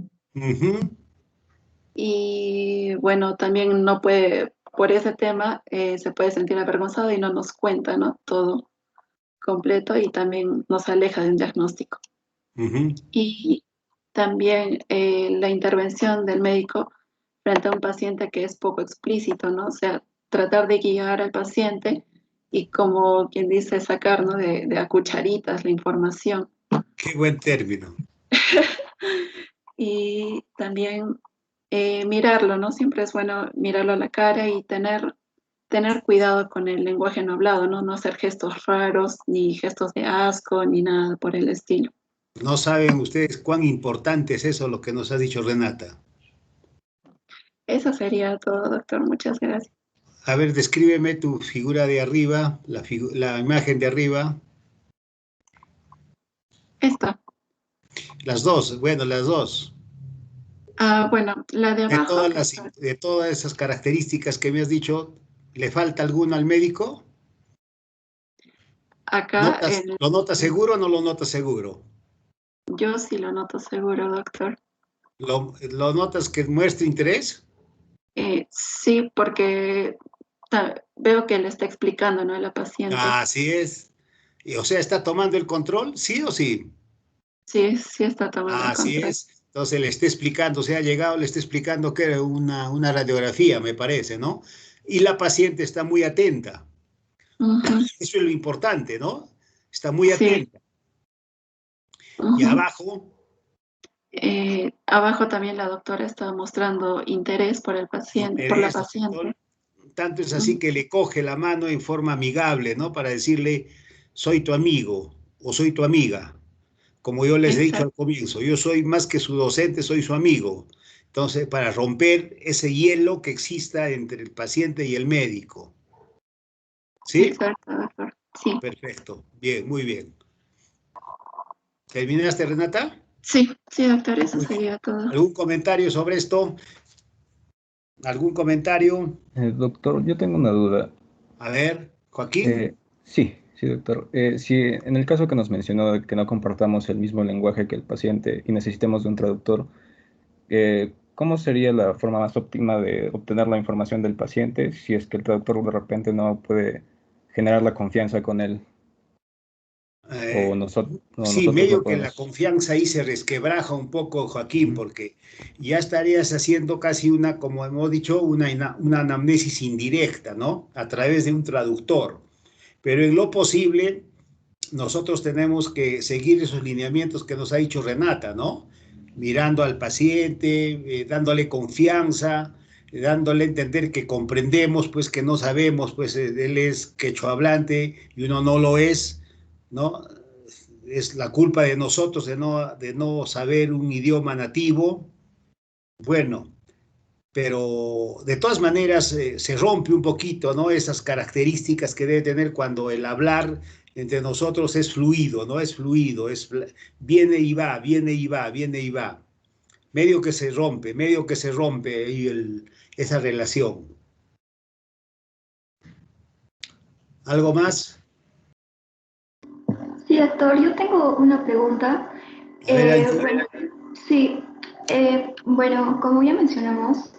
Y bueno, también no puede, por ese tema, se puede sentir avergonzado y no nos cuenta, ¿no? Todo completo y también nos aleja del diagnóstico. Y también la intervención del médico frente a un paciente que es poco explícito, ¿no? O sea, tratar de guiar al paciente y como quien dice, sacar, ¿no? de a cucharitas la información. Qué buen término. Y también mirarlo, ¿no? Siempre es bueno mirarlo a la cara y tener cuidado con el lenguaje no hablado, ¿no? No hacer gestos raros, ni gestos de asco, ni nada por el estilo. No saben ustedes cuán importante es eso lo que nos ha dicho Renata. Eso sería todo, doctor. Muchas gracias. A ver, descríbeme tu figura de arriba, la imagen de arriba. Esta. Las dos, bueno, las dos. Bueno, la de abajo. De todas esas características que me has dicho, ¿le falta alguna al médico? Acá. ¿Lo notas seguro o no lo notas seguro? Yo sí lo noto seguro, doctor. ¿Lo notas que muestra interés? Sí, porque veo que le está explicando, ¿no? A la paciente. Así es. O sea, ¿está tomando el control? ¿Sí o sí? Sí, sí está tomando el Así control. es. Entonces le está explicando, se ha llegado, le está explicando que era una radiografía, me parece, ¿no? Y la paciente está muy atenta. Ujú, Eso es lo importante, ¿no? Está muy sí. atenta. Y Ujú. abajo, Abajo también la doctora está mostrando interés por el paciente, por la interés, ¿no es paciente. cierto? Tanto es así Ujú, que le coge la mano en forma amigable, ¿no? Para decirle, soy tu amigo o soy tu amiga. Como yo les he dicho al exacto, comienzo, yo soy más que su docente, soy su amigo. Entonces, para romper ese hielo que exista entre el paciente y el médico. ¿Sí? exacto, doctor. Sí, Perfecto. Bien, muy bien. ¿Terminaste, Renata? sí, sí, doctor, eso Muy bien. sería todo. ¿Algún comentario sobre esto? ¿Algún comentario? Doctor, yo tengo una duda. A ver, Joaquín. Sí, doctor. Si en el caso que nos mencionó de que no compartamos el mismo lenguaje que el paciente y necesitemos de un traductor, ¿cómo sería la forma más óptima de obtener la información del paciente si es que el traductor de repente no puede generar la confianza con él Eh, o sí, nosotros no medio que la podemos? confianza ahí se resquebraja un poco, Joaquín, Ujú. porque ya estarías haciendo casi una, como hemos dicho, una anamnesis indirecta, ¿no? A través de un traductor. Pero en lo posible, nosotros tenemos que seguir esos lineamientos que nos ha dicho Renata, ¿no? Mirando al paciente, dándole confianza, dándole a entender que comprendemos, pues que no sabemos, pues él es quechua hablante y uno no lo es, ¿no? Es la culpa de nosotros de no saber un idioma nativo. Bueno, pero de todas maneras se rompe un poquito, ¿no? Esas características que debe tener cuando el hablar entre nosotros es fluido, ¿no? Es fluido, viene y va, viene y va, viene y va. Medio que se rompe ahí esa relación. ¿Algo más? Sí, doctor, yo tengo una pregunta. A ver, Angie. Bueno, sí, bueno, como ya mencionamos,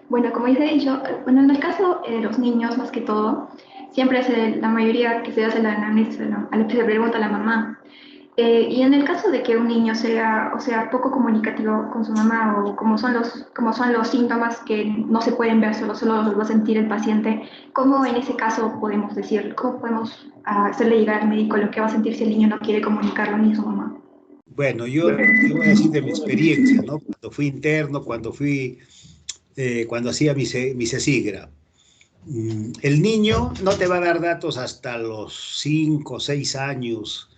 bueno, como ya he dicho, bueno, en el caso de los niños, más que todo, siempre es la mayoría que se hace la anamnesis, ¿no? A lo que se pregunta a la mamá. Y en el caso de que un niño sea, o sea, poco comunicativo con su mamá o como son los síntomas que no se pueden ver, solo los va a sentir el paciente, ¿cómo en ese caso podemos decir, cómo podemos hacerle llegar al médico lo que va a sentir si el niño no quiere comunicarlo ni a su mamá? Bueno, yo te voy a decir de mi experiencia, ¿no? Cuando fui interno, cuando hacía mi cesigra. El niño no te va a dar datos hasta los 5 o 6 años.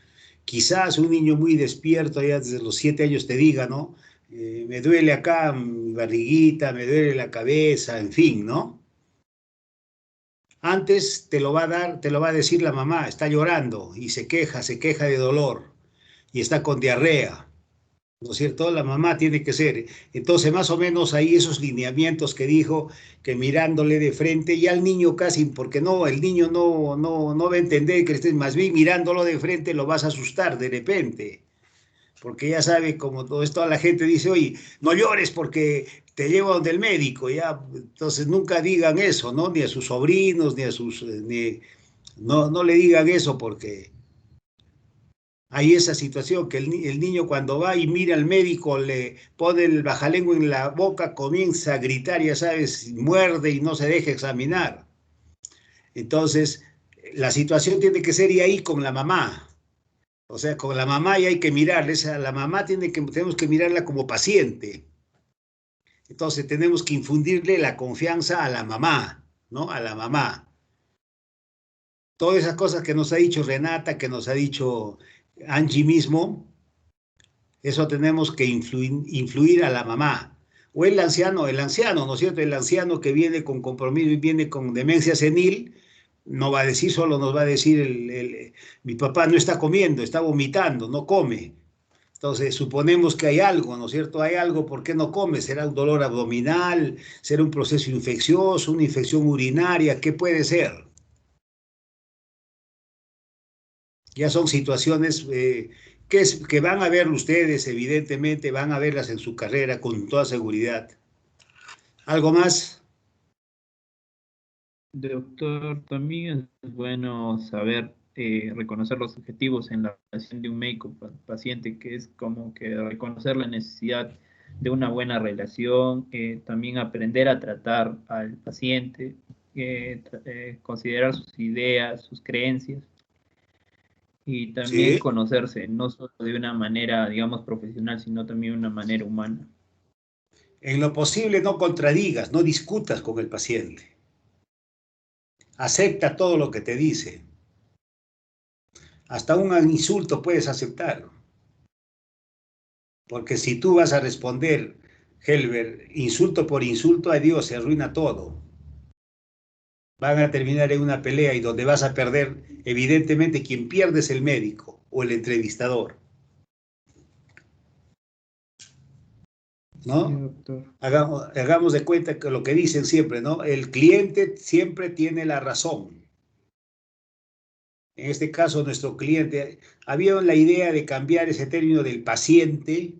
Quizás un niño muy despierto, ya desde los 7 años te diga, ¿no? Me duele acá mi barriguita, me duele la cabeza, en fin, ¿no? Antes te lo va a dar, te lo va a decir la mamá, está llorando y se queja de dolor y está con diarrea. ¿No es cierto? La mamá tiene que ser. Entonces, más o menos ahí esos lineamientos que dijo, que mirándole de frente, y al niño casi, porque no, el niño no va a entender que estés más bien mirándolo de frente, lo vas a asustar de repente, porque ya sabe, como todo esto, la gente dice, oye, no llores porque te llevo donde el médico, ya, entonces nunca digan eso, ¿no? Ni a sus sobrinos, ni a sus, no le digan eso porque hay esa situación que el niño cuando va y mira al médico, le pone el bajalengua en la boca, comienza a gritar, ya sabes, muerde y no se deja examinar. Entonces, la situación tiene que ser y ahí con la mamá. O sea, con la mamá y hay que mirarle. La mamá tenemos que mirarla como paciente. Entonces, tenemos que infundirle la confianza a la mamá, ¿no? A la mamá. Todas esas cosas que nos ha dicho Renata, que nos ha dicho Angie mismo, eso tenemos que influir a la mamá. O el anciano, ¿no es cierto? El anciano que viene con compromiso y viene con demencia senil, no va a decir, solo nos va a decir, mi papá no está comiendo, está vomitando, no come. Entonces, suponemos que hay algo, ¿no es cierto? Hay algo, ¿por qué no come? ¿Será un dolor abdominal? ¿Será un proceso infeccioso? ¿Una infección urinaria? ¿Qué puede ser? Ya son situaciones que van a ver ustedes, evidentemente, van a verlas en su carrera con toda seguridad. ¿Algo más? Doctor, también es bueno saber reconocer los objetivos en la relación de un médico-paciente, que es como que reconocer la necesidad de una buena relación, también aprender a tratar al paciente, considerar sus ideas, sus creencias, y también Sí. conocerse, no solo de una manera, digamos, profesional, sino también de una manera humana. En lo posible no contradigas, no discutas con el paciente. Acepta todo lo que te dice. Hasta un insulto puedes aceptar. Porque si tú vas a responder, Helber, insulto por insulto, a Dios se arruina todo. Van a terminar en una pelea y donde vas a perder, evidentemente quien pierde es el médico o el entrevistador. Sí, ¿No? doctor. Hagamos de cuenta que lo que dicen siempre, ¿no? El cliente siempre tiene la razón. En este caso, nuestro cliente, había la idea de cambiar ese término del paciente,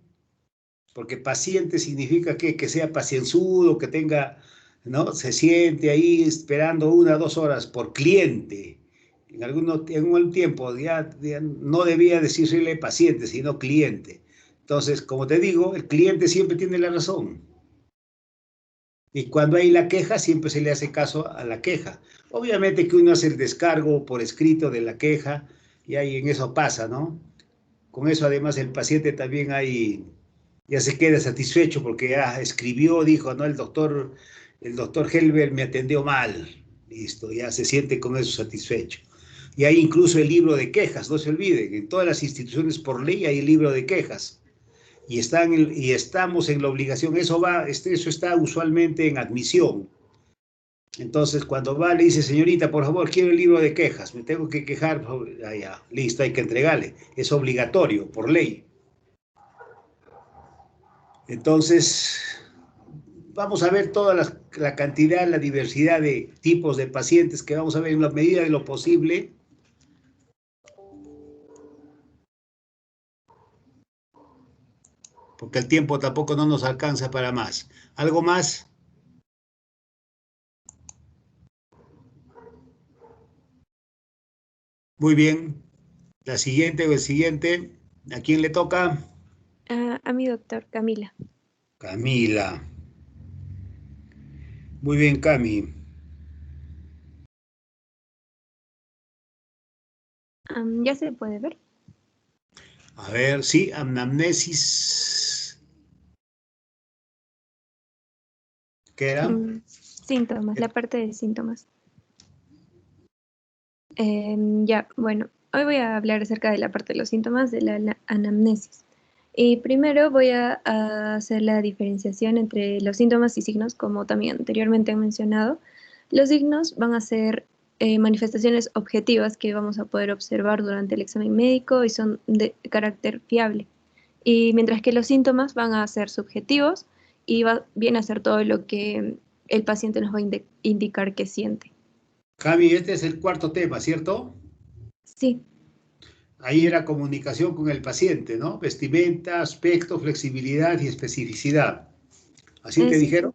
porque paciente significa que sea pacienzudo, que tenga, ¿no? Se siente ahí esperando 1 o 2 horas por cliente. En algún tiempo ya no debía decirle paciente, sino cliente. Entonces, como te digo, el cliente siempre tiene la razón. Y cuando hay la queja, siempre se le hace caso a la queja. Obviamente que uno hace el descargo por escrito de la queja y ahí en eso pasa, ¿no? Con eso además el paciente también ya se queda satisfecho porque ya escribió, dijo, no, el doctor Helber me atendió mal. Listo, ya se siente con eso satisfecho. Y hay incluso el libro de quejas, no se olviden, en todas las instituciones por ley hay el libro de quejas. Y estamos en la obligación, eso está usualmente en admisión. Entonces, cuando va, le dice, señorita, por favor, quiero el libro de quejas, me tengo que quejar, ya, listo, hay que entregarle, es obligatorio, por ley. Entonces, vamos a ver toda la cantidad, la diversidad de tipos de pacientes que vamos a ver en la medida de lo posible. Porque el tiempo tampoco no nos alcanza para más. ¿Algo más? Muy bien. La siguiente o el siguiente, ¿a quién le toca? A mi doctor, Camila. Camila. Muy bien, Cami. Ya se puede ver. A ver, sí, anamnesis. ¿Qué era? Síntomas, la parte de síntomas. Ya, bueno, hoy voy a hablar acerca de la parte de los síntomas de la anamnesis. Y primero voy a hacer la diferenciación entre los síntomas y signos, como también anteriormente he mencionado. Los signos van a ser manifestaciones objetivas que vamos a poder observar durante el examen médico y son de carácter fiable. Y mientras que los síntomas van a ser subjetivos y viene a ser todo lo que el paciente nos va a indicar que siente. Cami, este es el cuarto tema, ¿cierto? Sí. Ahí era comunicación con el paciente, ¿no? Vestimenta, aspecto, flexibilidad y especificidad. ¿Así te Sí, dijeron?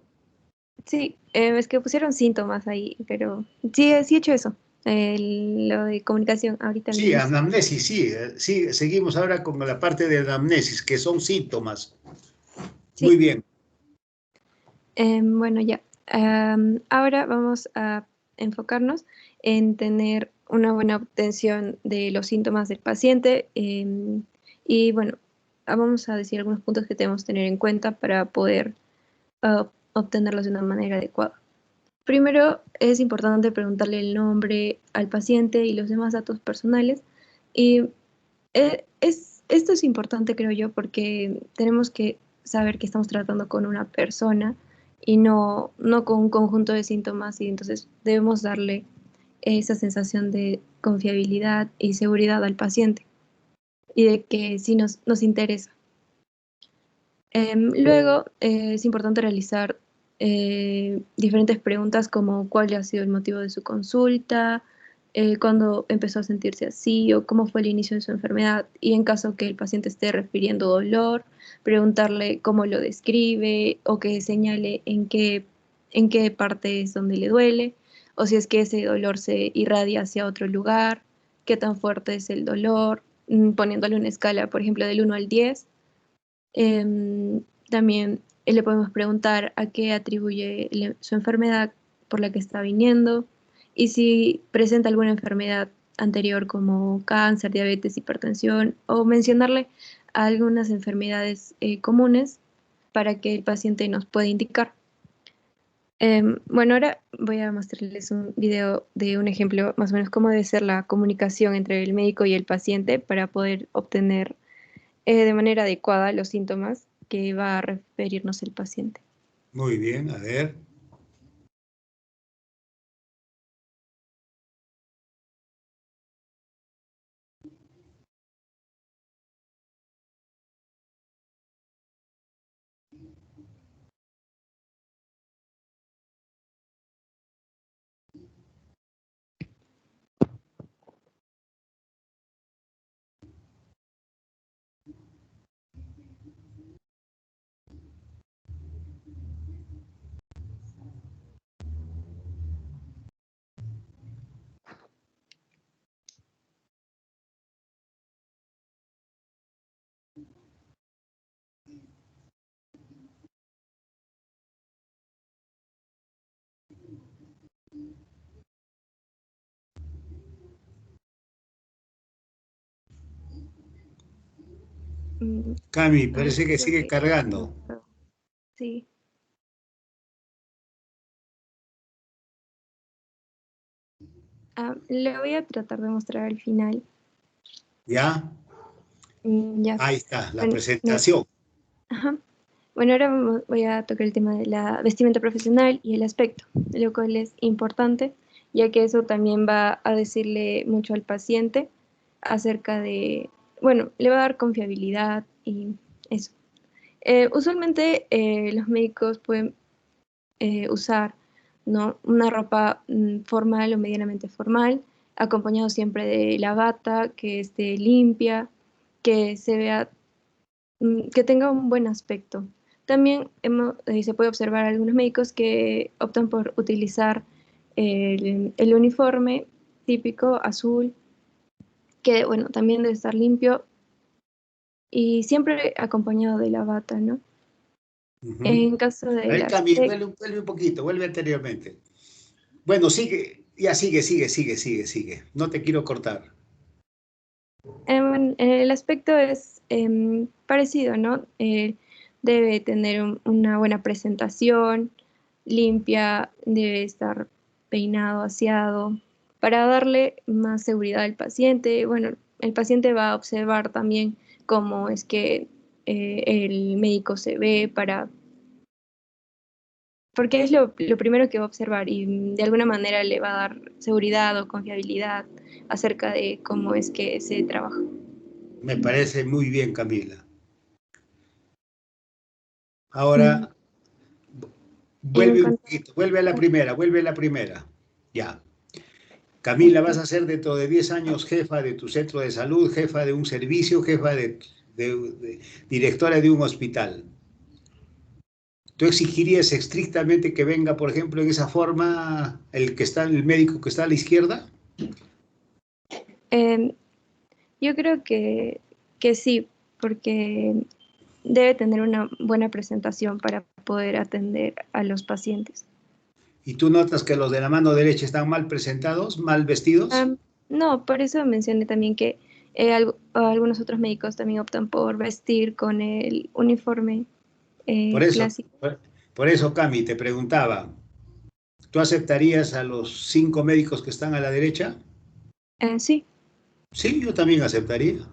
sí, es que pusieron síntomas ahí, pero sí, sí he hecho eso, lo de comunicación ahorita al Sí, inicio. anamnesis, sí, sí, seguimos ahora con la parte de anamnesis, que son síntomas. Muy Sí, bien. bueno, ya. Ahora vamos a enfocarnos en tener una buena obtención de los síntomas del paciente y bueno, vamos a decir algunos puntos que debemos tener en cuenta para poder obtenerlos de una manera adecuada. Primero, es importante preguntarle el nombre al paciente y los demás datos personales. Y esto es importante, creo yo, porque tenemos que saber que estamos tratando con una persona y no con un conjunto de síntomas, y entonces debemos darle esa sensación de confiabilidad y seguridad al paciente y de que sí nos interesa. Luego, es importante realizar diferentes preguntas como cuál ha sido el motivo de su consulta, cuándo empezó a sentirse así o cómo fue el inicio de su enfermedad. Y en caso que el paciente esté refiriendo dolor, preguntarle cómo lo describe o que señale en qué parte es donde le duele, o si es que ese dolor se irradia hacia otro lugar, qué tan fuerte es el dolor, poniéndole una escala, por ejemplo, del 1 al 10. También le podemos preguntar a qué atribuye su enfermedad por la que está viniendo y si presenta alguna enfermedad anterior como cáncer, diabetes, hipertensión, o mencionarle algunas enfermedades comunes para que el paciente nos pueda indicar. Bueno, ahora voy a mostrarles un video de un ejemplo más o menos cómo debe ser la comunicación entre el médico y el paciente para poder obtener de manera adecuada los síntomas que va a referirnos el paciente. Muy bien, a ver. Cami, parece que Creo sigue que cargando. sí. Le voy a tratar de mostrar al final. ¿Ya? Ya. Ahí está, la Bueno, presentación. ajá. Bueno, ahora voy a tocar el tema de la vestimenta profesional y el aspecto, lo cual es importante, ya que eso también va a decirle mucho al paciente acerca de, bueno, le va a dar confiabilidad y eso. Usualmente los médicos pueden usar, ¿no?, una ropa formal o medianamente formal, acompañado siempre de la bata, que esté limpia, que se vea, que tenga un buen aspecto. También se puede observar algunos médicos que optan por utilizar el uniforme típico azul, que bueno, también debe estar limpio y siempre acompañado de la bata, ¿no? En caso A de ver, las... Cami, vuelve un poquito, vuelve anteriormente. Bueno, sigue, ya sigue. No te quiero cortar. Bueno, el aspecto es parecido, ¿no? Debe tener una buena presentación, limpia, debe estar peinado, aseado, para darle más seguridad al paciente. Bueno, el paciente va a observar también cómo es que el médico se ve porque es lo primero que va a observar y de alguna manera le va a dar seguridad o confiabilidad acerca de cómo es que se trabaja. Me parece muy bien, Camila. Mm, Ahora, En vuelve un cuanto poquito, vuelve a la primera. Ya. Camila, vas a ser dentro de 10 años jefa de tu centro de salud, jefa de un servicio, jefa directora de un hospital. ¿Tú exigirías estrictamente que venga, por ejemplo, en esa forma el médico que está a la izquierda? Em, yo creo que sí, porque debe tener una buena presentación para poder atender a los pacientes. ¿Y tú notas que los de la mano derecha están mal presentados, mal vestidos? No, por eso mencioné también que algunos otros médicos también optan por vestir con el uniforme Por eso, clásico. por eso, Cami, te preguntaba, ¿tú aceptarías a los 5 médicos que están a la derecha? Sí. Sí, yo también aceptaría.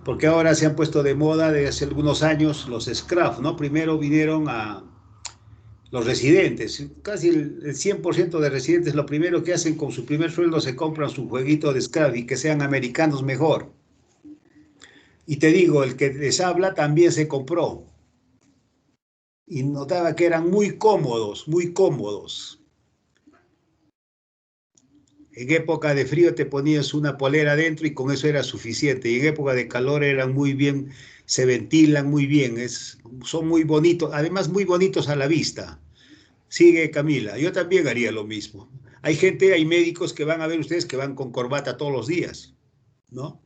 Porque ahora se han puesto de moda desde hace algunos años los scrubs, ¿no? Primero vinieron a los residentes, casi el 100% de residentes lo primero que hacen con su primer sueldo se compran su jueguito de scrub y que sean americanos mejor. Y te digo, el que les habla también se compró y notaba que eran muy cómodos, muy cómodos. En época de frío te ponías una polera adentro y con eso era suficiente. Y en época de calor eran muy bien, se ventilan muy bien, son muy bonitos, además muy bonitos a la vista. Sigue Camila, yo también haría lo mismo. Hay gente, hay médicos que van a ver ustedes que van con corbata todos los días, ¿no?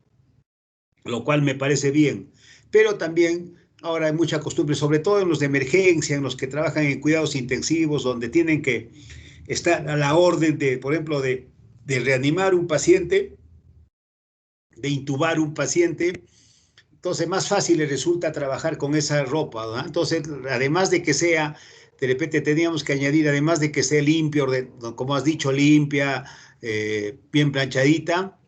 Lo cual me parece bien. Pero también ahora hay mucha costumbre, sobre todo en los de emergencia, en los que trabajan en cuidados intensivos, donde tienen que estar a la orden de, por ejemplo, de reanimar un paciente, de intubar un paciente. Entonces, más fácil les resulta trabajar con esa ropa, ¿no? Entonces, además de que sea, de repente teníamos que añadir, además de que sea limpio, como has dicho, limpia, bien planchadita,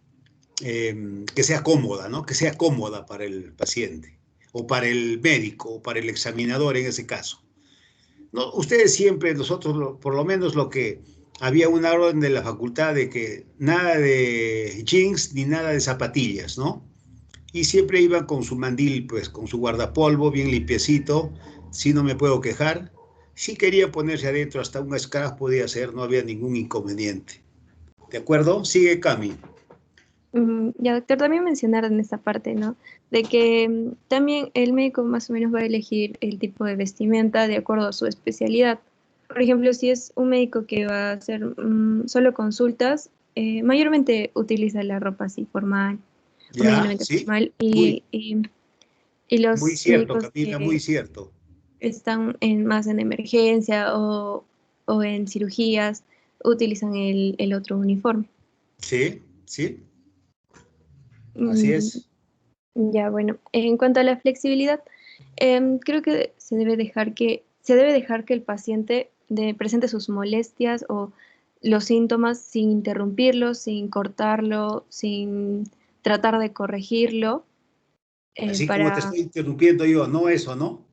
que sea cómoda, ¿no? Que sea cómoda para el paciente, o para el médico, o para el examinador en ese caso. No, ustedes siempre, nosotros, por lo menos lo que había una orden de la facultad de que nada de jeans ni nada de zapatillas, ¿no? Y siempre iban con su mandil, pues con su guardapolvo bien limpiecito, si no me puedo quejar. Si quería ponerse adentro hasta un scarf podía ser, no había ningún inconveniente. ¿De acuerdo? Sigue Cami. Ya, doctor, también mencionaron esta parte, ¿no? De que también el médico más o menos va a elegir el tipo de vestimenta de acuerdo a su especialidad. Por ejemplo, si es un médico que va a hacer solo consultas, mayormente utiliza la ropa así formal o ¿Ya? medianamente ¿Sí? formal Muy, y muy los cierto, médicos Camila, muy que cierto. están más en emergencia o en cirugías utilizan el otro uniforme. Sí, sí, así Mm, es. Ya, bueno, en cuanto a la flexibilidad, creo que se debe dejar que el paciente presente sus molestias o los síntomas sin interrumpirlo, sin cortarlo, sin tratar de corregirlo, Así como te para estoy interrumpiendo yo, no eso, ¿no?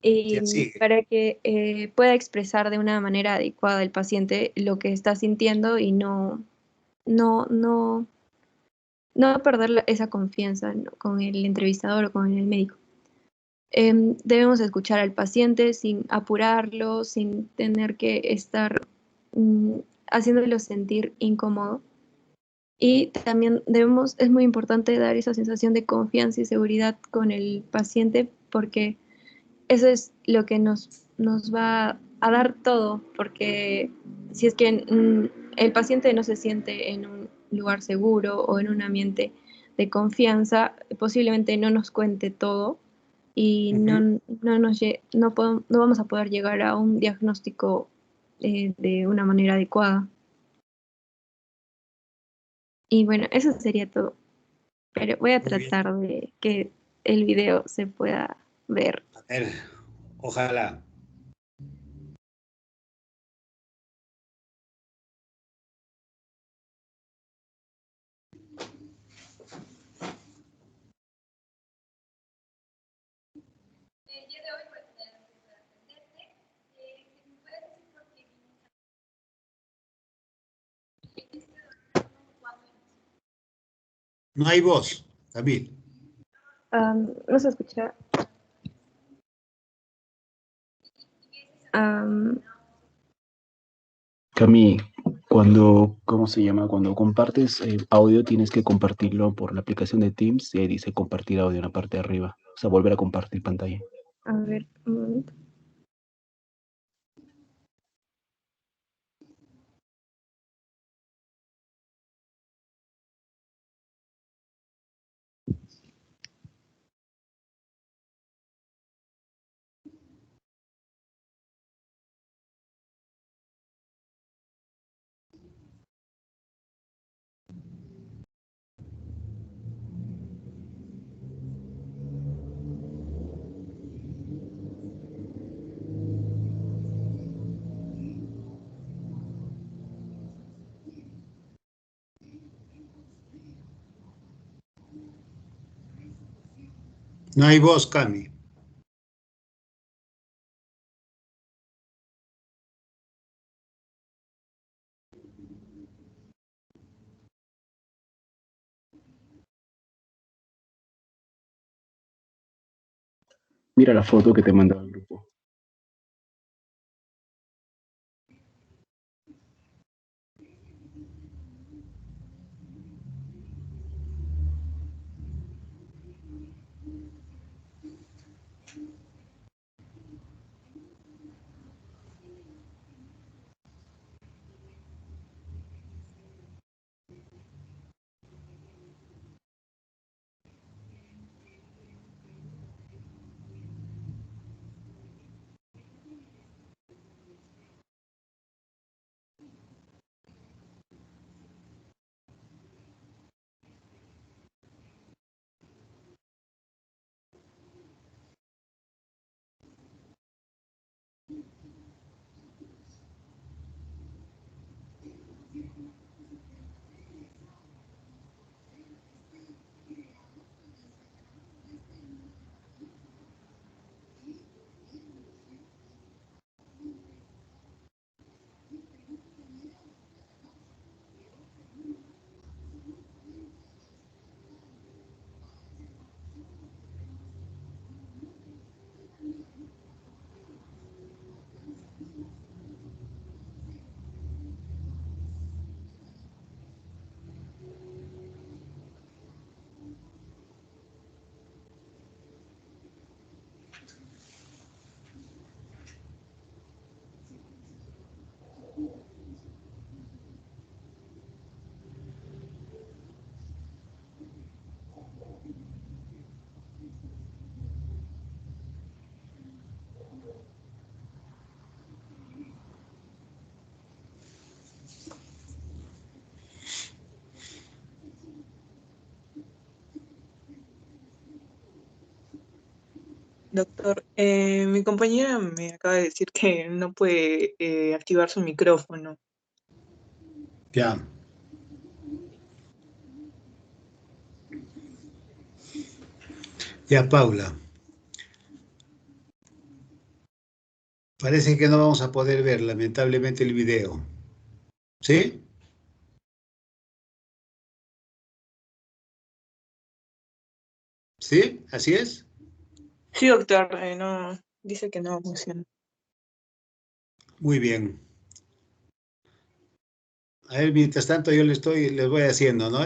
y Ya sigue. para que pueda expresar de una manera adecuada el paciente lo que está sintiendo y no, no, no perder esa confianza, ¿no?, con el entrevistador o con el médico. Debemos escuchar al paciente sin apurarlo, sin tener que estar haciéndolo sentir incómodo. Y también es muy importante dar esa sensación de confianza y seguridad con el paciente porque eso es lo que nos va a dar todo, porque si es que el paciente no se siente en un lugar seguro o en un ambiente de confianza, posiblemente no nos cuente todo y Ujú. no vamos a poder llegar a un diagnóstico de una manera adecuada. Y bueno, eso sería todo. Pero voy a Muy bien. tratar de que el video se pueda ver. A ver, ojalá. No hay voz, Camil. No se escucha. Am, Cami, cuando, ¿cómo se llama? Cuando compartes audio, tienes que compartirlo por la aplicación de Teams y ahí dice compartir audio en la parte de arriba. O sea, volver a compartir pantalla. a ver, un momento. No hay voz, Cami. Mira la foto que te mandó el grupo. Doctor, mi compañera me acaba de decir que no puede activar su micrófono. Ya. Ya, Paula. Parece que no vamos a poder ver, lamentablemente, el video. ¿Sí? ¿Sí? ¿Así es? Sí, doctor, no, dice que no funciona. Muy bien. A ver, mientras tanto yo les voy haciendo, ¿no?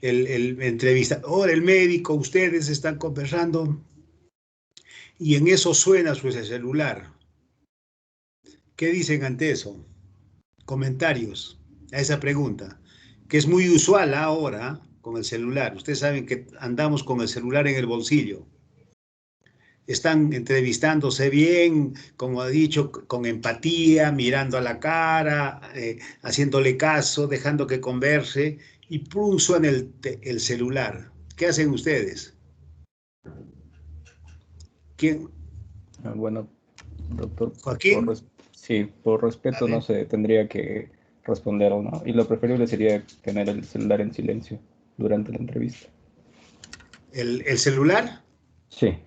El entrevistador, el médico, ustedes están conversando y en eso suena su celular. ¿Qué dicen ante eso? Comentarios a esa pregunta, que es muy usual ahora con el celular. Ustedes saben que andamos con el celular en el bolsillo. Están entrevistándose bien, como ha dicho, con empatía, mirando a la cara, haciéndole caso, dejando que converse, y ¡pum! Suena el celular. ¿Qué hacen ustedes? ¿Quién? Bueno, doctor, ¿Joaquín? sí, por respeto no se tendría que responder, ¿no? Y lo preferible sería tener el celular en silencio durante la entrevista. ¿El celular? Sí,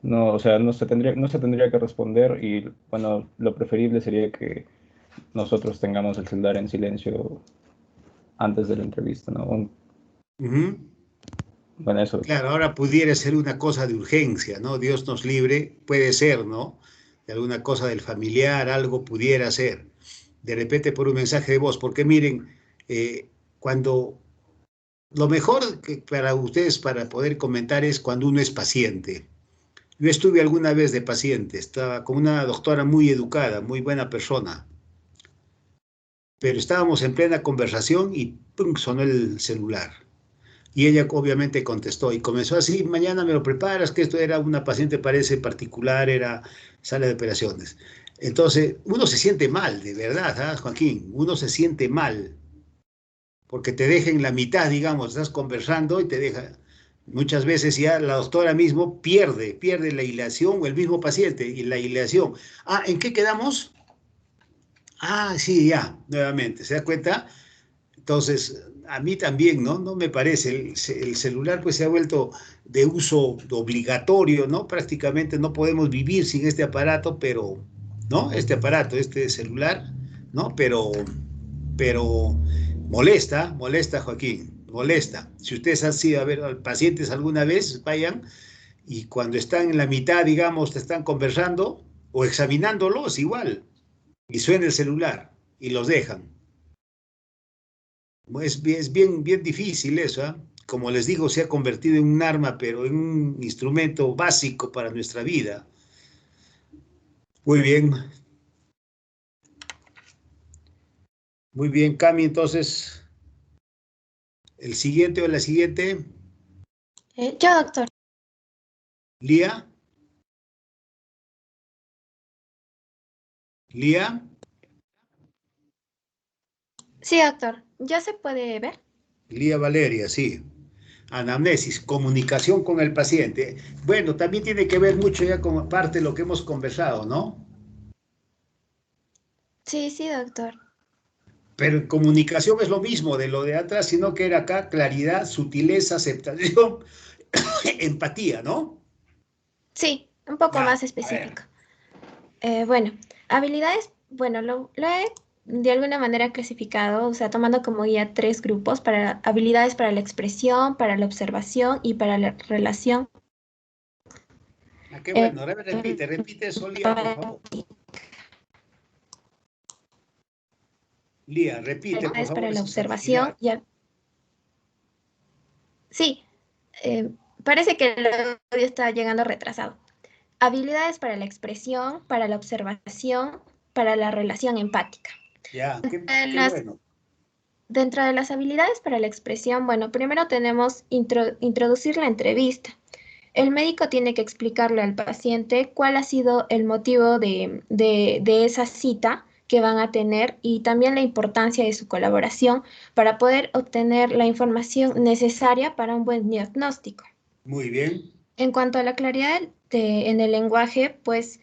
no, o sea, no se tendría que responder y, bueno, lo preferible sería que nosotros tengamos el celular en silencio antes de la entrevista, ¿no? Bueno, eso. Claro, ahora pudiera ser una cosa de urgencia, ¿no? Dios nos libre, puede ser, ¿no? De alguna cosa del familiar, algo pudiera ser. De repente por un mensaje de voz, porque miren, cuando lo mejor que para ustedes para poder comentar es cuando uno es paciente. Yo estuve alguna vez de paciente, estaba con una doctora muy educada, muy buena persona, pero estábamos en plena conversación y ¡pum! Sonó el celular. Y ella obviamente contestó y comenzó así, mañana me lo preparas, que esto era una paciente, parece particular, era sala de operaciones. Entonces, uno se siente mal, de verdad, ¿ah, Joaquín? Uno se siente mal, porque te deja en la mitad, digamos, estás conversando y te deja. Muchas veces ya la doctora mismo pierde la hilación o el mismo paciente y la hilación. Ah, ¿en qué quedamos? Ah, sí, ya, nuevamente, ¿se da cuenta? Entonces, a mí también, ¿no? No me parece. El celular pues se ha vuelto de uso obligatorio, ¿no? Prácticamente no podemos vivir sin este aparato, pero, ¿no? Este aparato, este celular, ¿no? Pero molesta, Joaquín, molesta. Si ustedes han sido a ver a pacientes alguna vez, vayan, y cuando están en la mitad, digamos, te están conversando o examinándolos igual, y suena el celular, y los dejan. Es bien difícil eso, ¿eh? Como les digo, se ha convertido en un arma, pero en un instrumento básico para nuestra vida. Muy bien. Muy bien, Cami, entonces, el siguiente o la siguiente. Yo, doctor. Lía. Lía. Sí, doctor. ¿Ya se puede ver? Lía Valeria, sí. Anamnesis, comunicación con el paciente. Bueno, también tiene que ver mucho ya con parte de lo que hemos conversado, ¿no? Sí, sí, doctor. Pero en comunicación es lo mismo de lo de atrás, sino que era acá claridad, sutileza, aceptación, empatía, ¿no? Sí, un poco Ya, más a ver. específico. Bueno, habilidades, bueno, lo he de alguna manera clasificado, o sea, tomando como guía 3 grupos para habilidades para la expresión, para la observación y para la relación. Ah, qué bueno, repite eso, Lía, por favor. Lía, repite, por Habilidades favor, para la esas observación habilidades. Sí, parece que el audio está llegando retrasado. Habilidades para la expresión, para la observación, para la relación empática. Ya, qué Las bueno. Dentro de las habilidades para la expresión, bueno, primero tenemos introducir la entrevista. El médico tiene que explicarle al paciente cuál ha sido el motivo de esa cita que van a tener y también la importancia de su colaboración para poder obtener la información necesaria para un buen diagnóstico. Muy bien. En cuanto a la claridad en el lenguaje, pues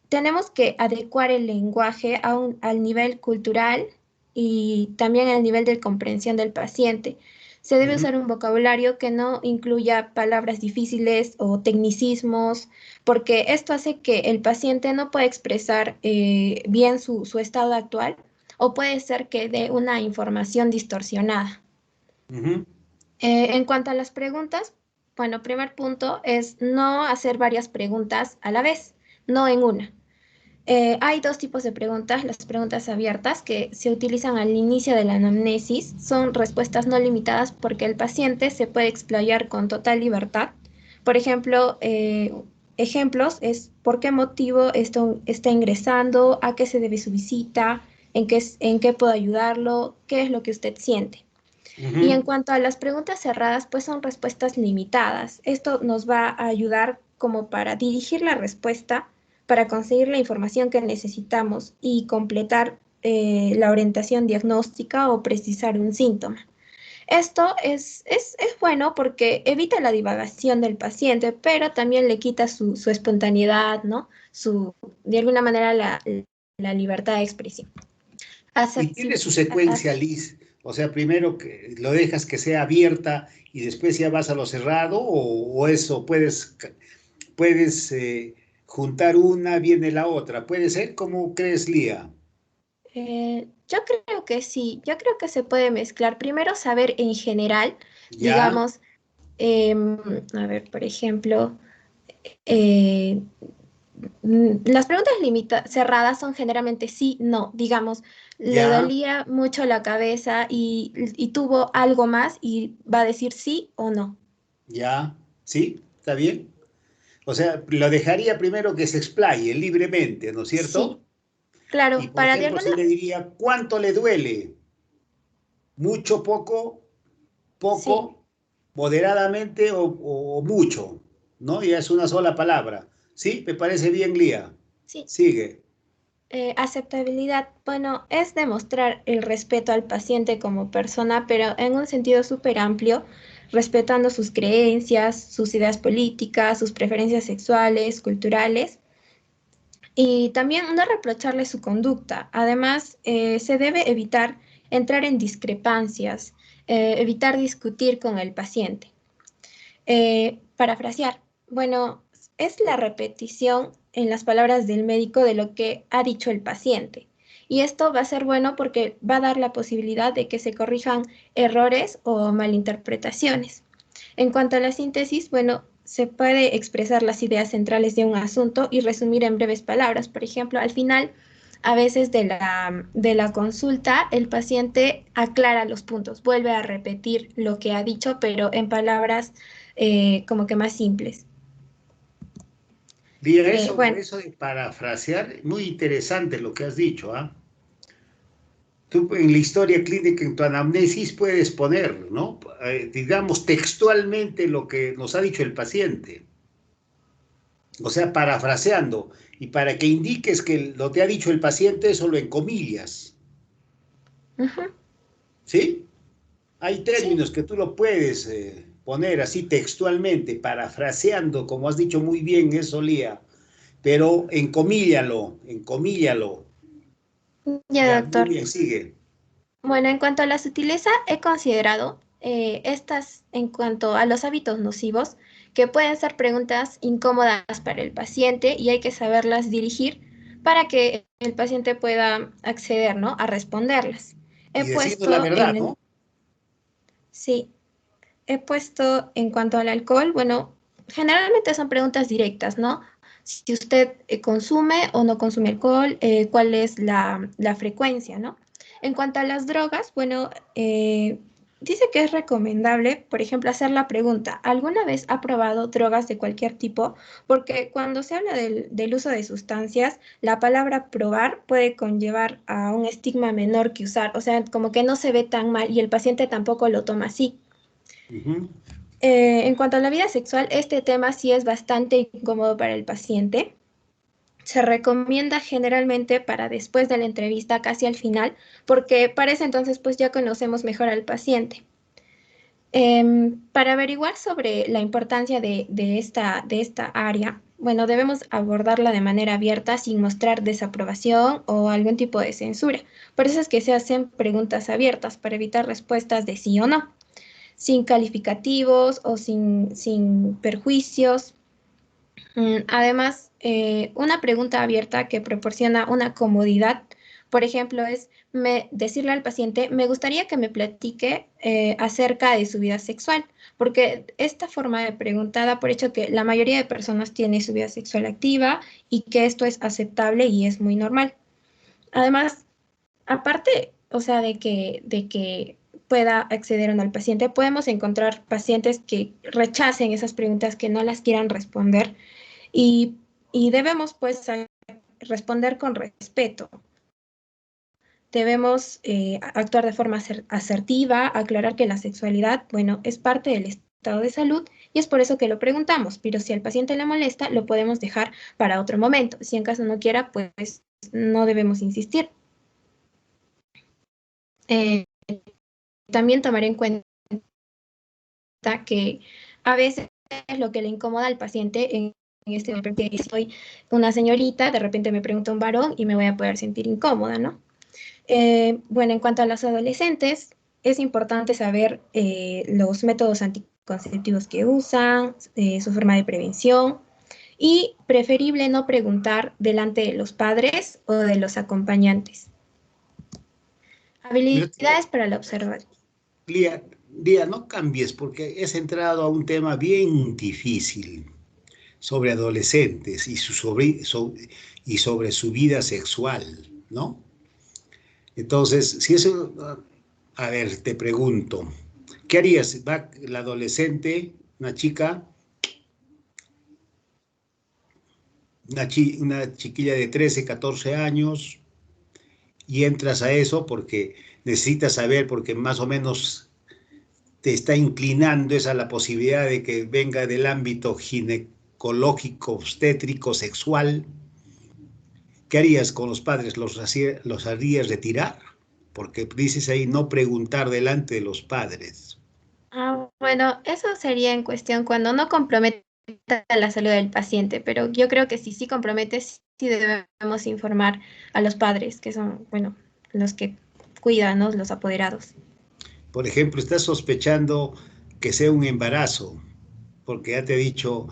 tenemos que adecuar el lenguaje al nivel cultural y también al nivel de comprensión del paciente. Se debe Ujú, usar un vocabulario que no incluya palabras difíciles o tecnicismos, porque esto hace que el paciente no pueda expresar bien su estado actual o puede ser que dé una información distorsionada. ujú. En cuanto a las preguntas, bueno, primer punto es no hacer varias preguntas a la vez, no en una. Hay dos tipos de preguntas, las preguntas abiertas que se utilizan al inicio de la anamnesis, son respuestas no limitadas porque el paciente se puede explayar con total libertad. Por ejemplo, ejemplos es por qué motivo esto está ingresando, a qué se debe su visita, en qué puedo ayudarlo, qué es lo que usted siente. Y en Ujú. cuanto a las preguntas cerradas, pues son respuestas limitadas. Esto nos va a ayudar como para dirigir la respuesta, para conseguir la información que necesitamos y completar la orientación diagnóstica o precisar un síntoma. Esto es bueno porque evita la divagación del paciente, pero también le quita su espontaneidad, ¿no? De alguna manera la libertad de expresión. Y tiene Acep- su secuencia, Liz. O sea, primero que lo dejas que sea abierta y después ya vas a lo cerrado, o eso puedes juntar una, viene la otra. ¿Puede ser? ¿Cómo crees, Lía? Yo creo que sí, yo creo que se puede mezclar. Primero saber en general, Ya, digamos, em, a ver, por ejemplo, eh, las preguntas cerradas son generalmente sí, no. Digamos, le ya, dolía mucho la cabeza y tuvo algo más y va a decir sí o no. ya. ¿Sí? ¿Está bien? O sea, lo dejaría primero que se explaye libremente, ¿no es Sí, cierto? Y claro, por para de ejemplo, alguna, si le diría, ¿cuánto le duele? ¿Mucho, poco, sí, poco, moderadamente o mucho? ¿No? Ya es una sola palabra. ¿Sí? Me parece bien, Lía. sí. Sigue. Aceptabilidad, bueno, es demostrar el respeto al paciente como persona, pero en un sentido súper amplio, respetando sus creencias, sus ideas políticas, sus preferencias sexuales, culturales, y también no reprocharle su conducta. Además, se debe evitar entrar en discrepancias, evitar discutir con el paciente. Parafrasear. Bueno, es la repetición en las palabras del médico de lo que ha dicho el paciente. Y esto va a ser bueno porque va a dar la posibilidad de que se corrijan errores o malinterpretaciones. En cuanto a la síntesis, bueno, se puede expresar las ideas centrales de un asunto y resumir en breves palabras. Por ejemplo, al final, a veces de la consulta, el paciente aclara los puntos, vuelve a repetir lo que ha dicho, pero en palabras como que más simples. Lía, Bueno, eso de parafrasear, muy interesante lo que has dicho, ¿ah? Tú en la historia clínica, en tu anamnesis, puedes poner, ¿no? Digamos textualmente lo que nos ha dicho el paciente. O sea, parafraseando. Y para que indiques que lo te ha dicho el paciente, eso lo encomillas. ujú, ¿Sí? Hay sí, términos que tú lo puedes poner así textualmente, parafraseando, como has dicho muy bien, eso, Lía. Pero encomíllalo, encomíllalo. ya Ya, muy doctor. bien, sigue. Bueno, en cuanto a la sutileza, he considerado estas en cuanto a los hábitos nocivos, que pueden ser preguntas incómodas para el paciente y hay que saberlas dirigir para que el paciente pueda acceder, ¿no? A responderlas. He Y decirnos la puesto verdad, en el, ¿no? sí, he puesto en cuanto al alcohol, bueno, generalmente son preguntas directas, ¿no? Si usted consume o no consume alcohol, cuál es la frecuencia, ¿no? En cuanto a las drogas, bueno, dice que es recomendable, por ejemplo, hacer la pregunta, ¿alguna vez ha probado drogas de cualquier tipo? Porque cuando se habla del uso de sustancias, la palabra probar puede conllevar a un estigma menor que usar, o sea, como que no se ve tan mal y el paciente tampoco lo toma así. Ujú. En cuanto a la vida sexual, este tema sí es bastante incómodo para el paciente. Se recomienda generalmente para después de la entrevista, casi al final, porque para ese entonces pues ya conocemos mejor al paciente. Para averiguar sobre la importancia de esta área, bueno, debemos abordarla de manera abierta sin mostrar desaprobación o algún tipo de censura. Por eso es que se hacen preguntas abiertas para evitar respuestas de sí o no, sin calificativos o sin perjuicios. Además, una pregunta abierta que proporciona una comodidad, por ejemplo, es decirle al paciente, me gustaría que me platique acerca de su vida sexual, porque esta forma de pregunta da por hecho que la mayoría de personas tiene su vida sexual activa y que esto es aceptable y es muy normal. Además, aparte, o sea, de que pueda acceder o no al paciente, podemos encontrar pacientes que rechacen esas preguntas, que no las quieran responder y, y debemos pues responder con respeto. Debemos actuar de forma asertiva, aclarar que la sexualidad, bueno, es parte del estado de salud y es por eso que lo preguntamos, pero si al paciente le molesta, lo podemos dejar para otro momento. Si en caso no quiera, pues no debemos insistir. También tomar en cuenta que a veces lo que le incomoda al paciente en este momento, que soy una señorita, de repente me pregunta un varón y me voy a poder sentir incómoda, ¿no? Bueno, en cuanto a los adolescentes, es importante saber los métodos anticonceptivos que usan, su forma de prevención y preferible no preguntar delante de los padres o de los acompañantes. Habilidades para la observación. Lía, no cambies porque has entrado a un tema bien difícil sobre adolescentes y sobre su vida sexual, ¿no? Entonces, si eso, a ver, te pregunto, ¿qué harías? Va la adolescente, una chica, una chiquilla de 13, 14 años, y entras a eso porque necesitas saber, porque más o menos te está inclinando esa la posibilidad de que venga del ámbito ginecológico, obstétrico, sexual. ¿Qué harías con los padres? ¿Los harías retirar? Porque dices ahí no preguntar delante de los padres. Bueno, eso sería en cuestión cuando no comprometa la salud del paciente, pero yo creo que sí compromete, sí debemos informar a los padres, que son, bueno, los que cuidan, ¿no? Los apoderados. Por ejemplo, estás sospechando que sea un embarazo, porque ya te he dicho,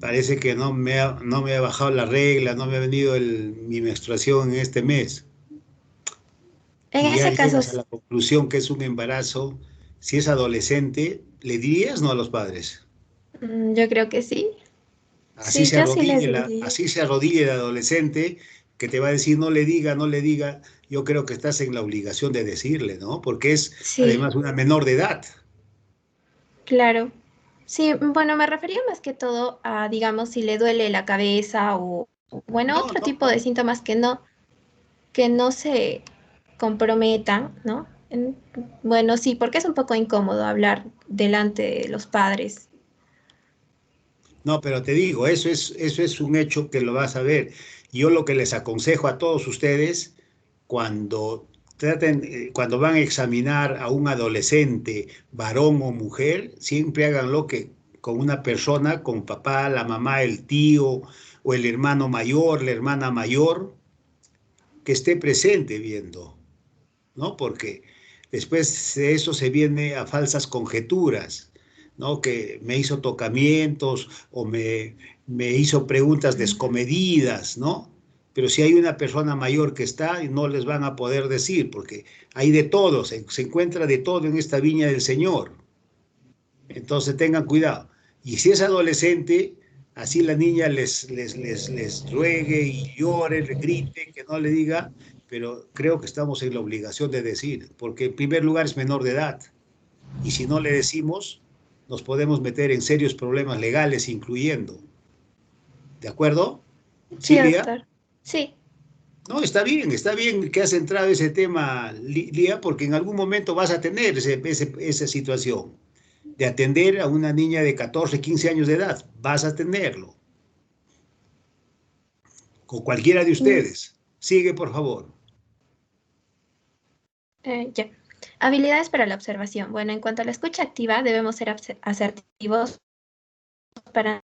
parece que no me ha bajado la regla, no me ha venido mi menstruación en este mes. En Y ya ese caso, llegas a la conclusión que es un embarazo. Si es adolescente, ¿le dirías no a los padres? yo creo que sí. Así Sí, se yo sí les arrodille diría. así se arrodille el adolescente que te va a decir no le diga, no le diga. Yo creo que estás en la obligación de decirle, ¿no? Porque es Sí, además una menor de edad. claro. Sí, bueno, me refería más que todo a, digamos, si le duele la cabeza o, bueno, No, otro no, tipo de síntomas que no se comprometan, ¿no? Bueno, sí, porque es un poco incómodo hablar delante de los padres. no, pero te digo, eso es un hecho que lo vas a ver. Yo lo que les aconsejo a todos ustedes, cuando cuando van a examinar a un adolescente, varón o mujer, siempre háganlo que con una persona, con papá, la mamá, el tío o el hermano mayor, la hermana mayor, que esté presente viendo, ¿no? Porque después de eso se viene a falsas conjeturas, ¿no? Que me hizo tocamientos o me hizo preguntas descomedidas, ¿no? Pero si hay una persona mayor que está, no les van a poder decir, porque hay de todo, se encuentra de todo en esta viña del Señor. Entonces tengan cuidado. Y si es adolescente, así la niña les ruegue y llore, le grite, que no le diga, pero creo que estamos en la obligación de decir, porque en primer lugar es menor de edad. Y si no le decimos, nos podemos meter en serios problemas legales, incluyendo. ¿De acuerdo? Sí, Silvia. doctor. Sí, No, está bien que has entrado a ese tema, Lía, porque en algún momento vas a tener esa situación de atender a una niña de 14, 15 años de edad. Vas a tenerlo. Con cualquiera de mm, ustedes. Sigue, por favor. ya. Habilidades para la observación. Bueno, en cuanto a la escucha activa, debemos ser asertivos para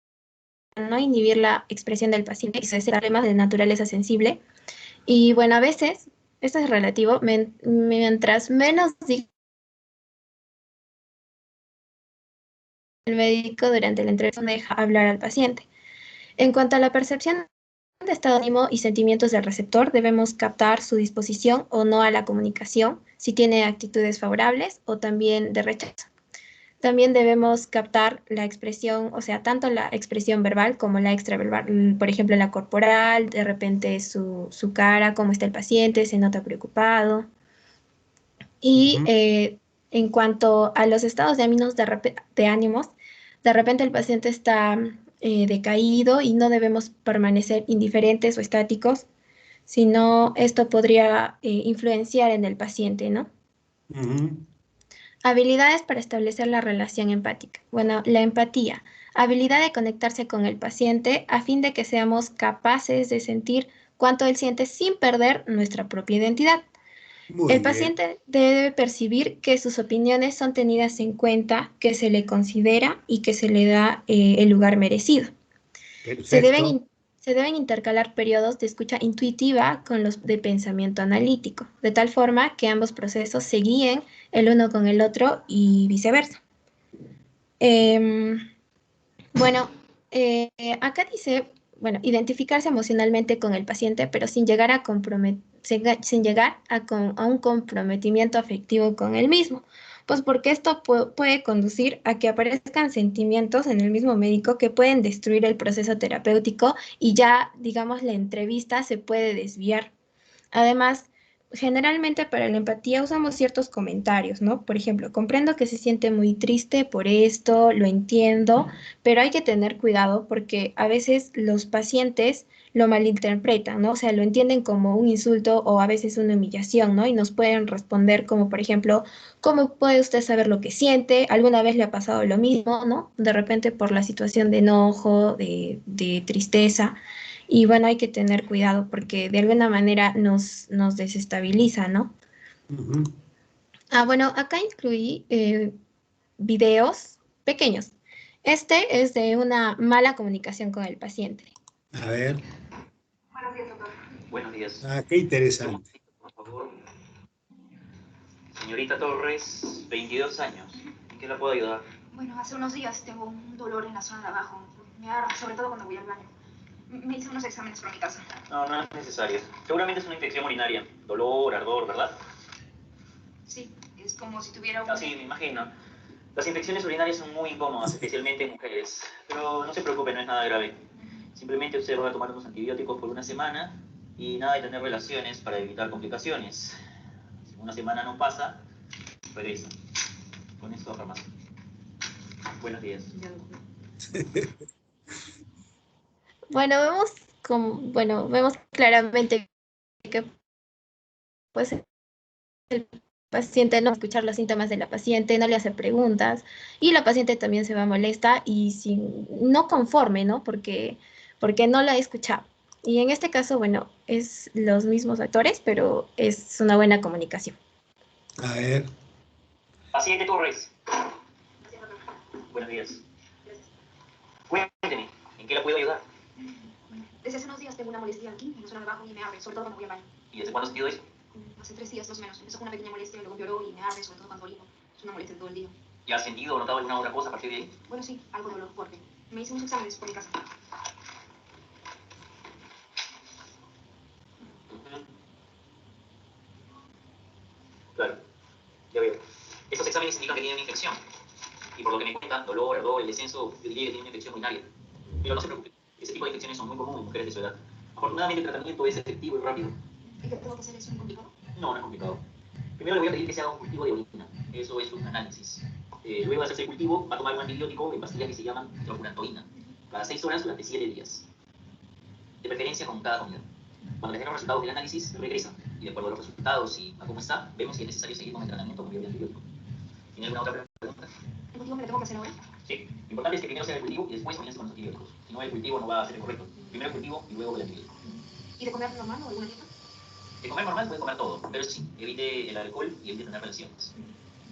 no inhibir la expresión del paciente y ser problemas de naturaleza sensible. Y bueno, a veces, esto es relativo, mientras menos diga el médico durante la entrevista, deja hablar al paciente. En cuanto a la percepción de estado de ánimo y sentimientos del receptor, debemos captar su disposición o no a la comunicación, si tiene actitudes favorables o también de rechazo. También debemos captar la expresión, o sea, tanto la expresión verbal como la extraverbal, por ejemplo, la corporal, de repente su cara, cómo está el paciente, se nota preocupado. Y en cuanto a los estados de ánimos, de repente el paciente está decaído y no debemos permanecer indiferentes o estáticos, sino esto podría influenciar en el paciente, ¿no? Habilidades para establecer la relación empática. Bueno, la empatía, habilidad de conectarse con el paciente a fin de que seamos capaces de sentir cuánto él siente sin perder nuestra propia identidad. El paciente debe percibir que sus opiniones son tenidas en cuenta, que se le considera y que se le da el lugar merecido. Se deben intercalar periodos de escucha intuitiva con los de pensamiento analítico, de tal forma que ambos procesos se guíen el uno con el otro y viceversa. Acá dice, identificarse emocionalmente con el paciente, pero sin llegar a un comprometimiento afectivo con el mismo. Pues porque esto puede conducir a que aparezcan sentimientos en el mismo médico que pueden destruir el proceso terapéutico y ya, digamos, la entrevista se puede desviar. Además, generalmente para la empatía usamos ciertos comentarios, ¿no? Por ejemplo, comprendo que se siente muy triste por esto, lo entiendo, pero hay que tener cuidado porque a veces los pacientes lo malinterpretan, ¿no? O sea, lo entienden como un insulto o a veces una humillación, ¿no? Y nos pueden responder como, por ejemplo, ¿cómo puede usted saber lo que siente? ¿Alguna vez le ha pasado lo mismo, ¿no? De repente por la situación de enojo, de tristeza. Y bueno, hay que tener cuidado porque de alguna manera nos desestabiliza, ¿no? Acá incluí videos pequeños. Este es de una mala comunicación con el paciente. A ver. Buenos días, doctor. Buenos días. Ah, qué interesante. Por favor. Señorita Torres, 22 años. ¿En qué la puedo ayudar? Bueno, hace unos días tengo un dolor en la zona de abajo. Me agarra, sobre todo cuando voy al baño. Me hice unos exámenes por mi casa. No, no es necesario. Seguramente es una infección urinaria. Dolor, ardor, ¿verdad? Sí, es como si tuviera un... Ah, sí, me imagino. Las infecciones urinarias son muy incómodas, especialmente en mujeres. Pero no se preocupe, no es nada grave. Simplemente usted va a tomar unos antibióticos por una semana y nada de tener relaciones para evitar complicaciones. Si una semana no pasa, regresa. Con esto a farmacia. Buenos días. Vemos claramente que pues el paciente no escuchar los síntomas de la paciente, no le hace preguntas y la paciente también se va molesta y no conforme, ¿no? Porque no la he escuchado. Y en este caso, es los mismos actores, pero es una buena comunicación. A ver. Paciente Torres. Buenos días. Cuénteme, ¿en qué la puedo ayudar? Desde hace unos días tengo una molestia aquí, en la zona de abajo, y me abre, sobre todo cuando voy al baño. ¿Y desde cuándo ha sentido eso? Hace 3 días, más o menos. Empezó con una pequeña molestia, luego empeoró y me abre, sobre todo cuando orino. Es una molestia todo el día. ¿Y has sentido o notado alguna otra cosa a partir de ahí? Bueno, sí, algo de dolor fuerte. Me hice unos exámenes por mi casa. Claro, ya veo. Estos exámenes indican que tiene una infección. Y por lo que me cuentan, dolor, ardor, el descenso, yo diría que tiene una infección urinaria. Pero no se preocupe, ese tipo de infecciones son muy comunes en mujeres de su edad. Afortunadamente el tratamiento es efectivo y rápido. ¿Y qué tengo que hacer? ¿Es muy complicado? No, no es complicado. Primero le voy a pedir que se haga un cultivo de orina. Eso es un análisis. Luego de hacerse el cultivo, va a tomar un antibiótico en pastillas que se llaman trofurantoína. Cada 6 horas durante 7 días. De preferencia con cada comida. Cuando les den los resultados del análisis, regresa. Y de acuerdo a los resultados y a cómo está, vemos si es necesario seguir con el tratamiento con el antibiótico. ¿Tiene alguna otra pregunta? ¿El cultivo me lo tengo que hacer ahora? Sí. Lo importante es que primero se haga el cultivo y después comience con los antibióticos. Si no, el cultivo no va a ser el correcto. Primero el cultivo y luego el antibiótico. ¿Y de comer normal o alguna dieta? De comer normal puede comer todo, pero sí, evite el alcohol y evite tener relaciones.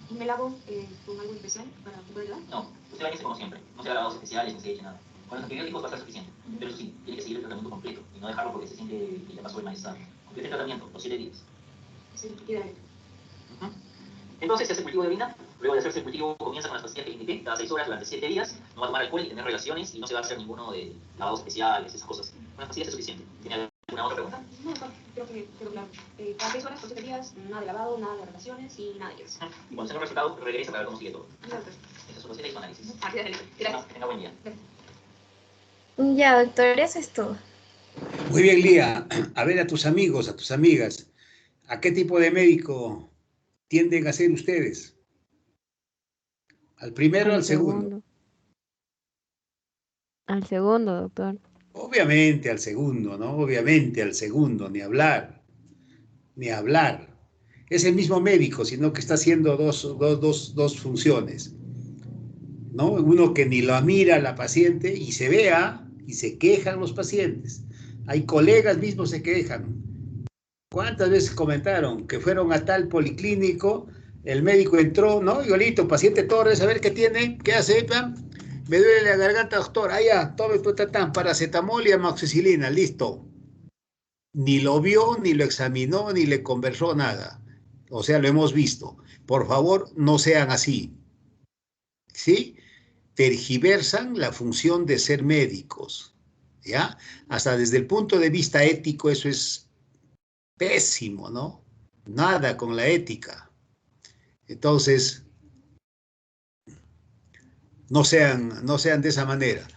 ¿Y me lavo con algo especial para poder ayudar? No, usted bañese como siempre. No se haga lavados especiales ni se eche nada. Con los antibióticos va a ser suficiente. Pero sí, tiene que seguir el tratamiento completo y no dejarlo porque se siente que ya pasó el malestar. Complete el tratamiento, los 7 días. Sí, queda bien. Entonces se hace el cultivo de orina. Luego de hacerse el cultivo comienza con las pastillas que indiqué, cada 6 horas durante 7 días. No va a tomar alcohol ni tener relaciones y no se va a hacer ninguno de lavados especiales, esas cosas. Con las pastillas es suficiente. ¿Tiene alguna otra pregunta? No, doctor, creo que quedó claro. Cada 6 horas, por 7 días, nada de lavado, nada de relaciones y nada de eso. Y cuando tenga el resultado, regresa para ver cómo sigue todo. Sí, doctor. Esas son los 7 análisis. Gracias. Que tenga buen día. Ya, doctor, eso es todo. Muy bien, Lía. A ver a tus amigos, a tus amigas. ¿A qué tipo de médico tienden a ser ustedes? ¿Al primero o al segundo? Al segundo, doctor. Obviamente al segundo, ¿no? Obviamente al segundo, ni hablar, ni hablar. Es el mismo médico, sino que está haciendo dos funciones, ¿no? Uno que ni lo mira a la paciente y se vea y se quejan los pacientes. Hay colegas mismos se quejan. ¿Cuántas veces comentaron que fueron a tal policlínico, el médico entró, ¿no? Igualito, paciente Torres, a ver qué tiene, qué hace, ¿pa? Me duele la garganta, doctor. Allá, tome paracetamol y amoxicilina, listo. Ni lo vio, ni lo examinó, ni le conversó nada. O sea, lo hemos visto. Por favor, no sean así. ¿Sí? Tergiversan la función de ser médicos. ¿Ya? Hasta desde el punto de vista ético, eso es pésimo, ¿no? Nada con la ética. Entonces, no sean de esa manera.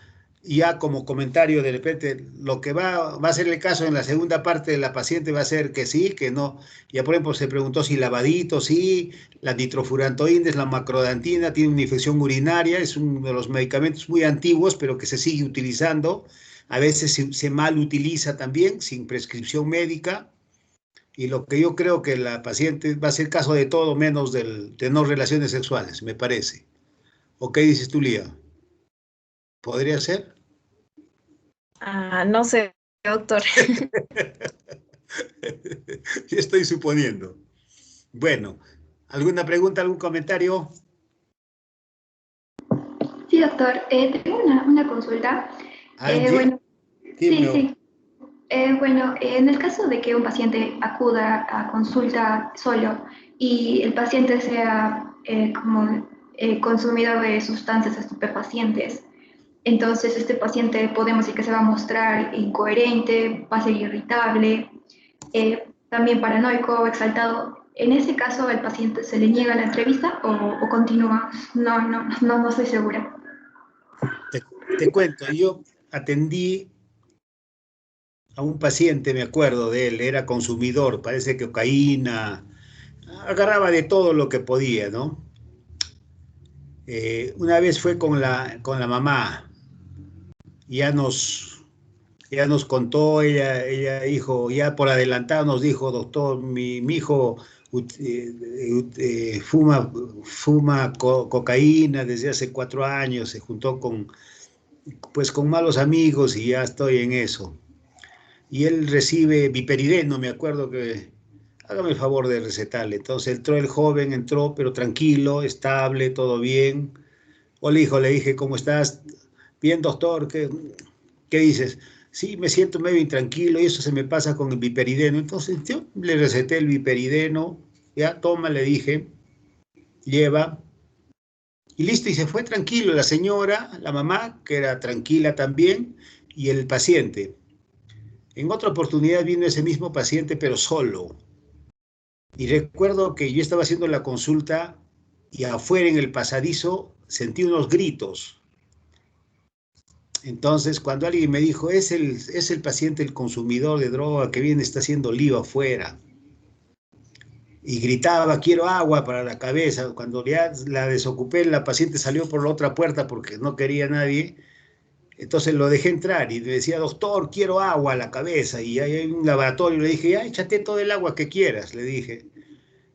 Y ya como comentario, de repente, lo que va a ser el caso en la segunda parte de la paciente va a ser que sí, que no. Ya, por ejemplo, se preguntó si lavadito, sí, la nitrofurantoína, la macrodantina, tiene una infección urinaria, es uno de los medicamentos muy antiguos, pero que se sigue utilizando. A veces se mal utiliza también, sin prescripción médica. Y lo que yo creo que la paciente va a ser caso de todo menos de no relaciones sexuales, me parece. ¿O qué dices tú, Lía? ¿Podría ser? No sé, doctor. Yo estoy suponiendo. Bueno, ¿alguna pregunta, algún comentario? Sí, doctor. Tengo una consulta. Bueno, sí. Bueno, en el caso de que un paciente acuda a consulta solo y el paciente sea como consumidor de sustancias estupefacientes, entonces este paciente podemos decir que se va a mostrar incoherente, va a ser irritable, también paranoico, exaltado. En ese caso, ¿al paciente se le niega la entrevista o continúa? No estoy segura. Te cuento, yo atendí a un paciente, me acuerdo de él, era consumidor, parece que cocaína, agarraba de todo lo que podía, ¿no? Una vez fue con la mamá, ya nos contó, ella dijo, ya por adelantado nos dijo, doctor, mi hijo fuma cocaína desde hace 4 años, se juntó con malos amigos y ya estoy en eso. Y él recibe viperideno, me acuerdo que, hágame el favor de recetarle. Entonces entró el joven, pero tranquilo, estable, todo bien. Hola hijo, le dije, ¿cómo estás? Bien, doctor, ¿qué dices? Sí, me siento medio intranquilo y eso se me pasa con el viperideno. Entonces yo le receté el viperideno, ya toma, le dije, lleva, y listo, y se fue tranquilo la señora, la mamá, que era tranquila también, y el paciente. En otra oportunidad vino ese mismo paciente, pero solo. Y recuerdo que yo estaba haciendo la consulta y afuera en el pasadizo sentí unos gritos. Entonces, cuando alguien me dijo, es el paciente, el consumidor de droga que viene, está haciendo lío afuera. Y gritaba, quiero agua para la cabeza. Cuando ya la desocupé, la paciente salió por la otra puerta porque no quería a nadie. Entonces lo dejé entrar y le decía, doctor, quiero agua a la cabeza. Y ahí hay un lavatorio, le dije, ya, échate todo el agua que quieras, le dije.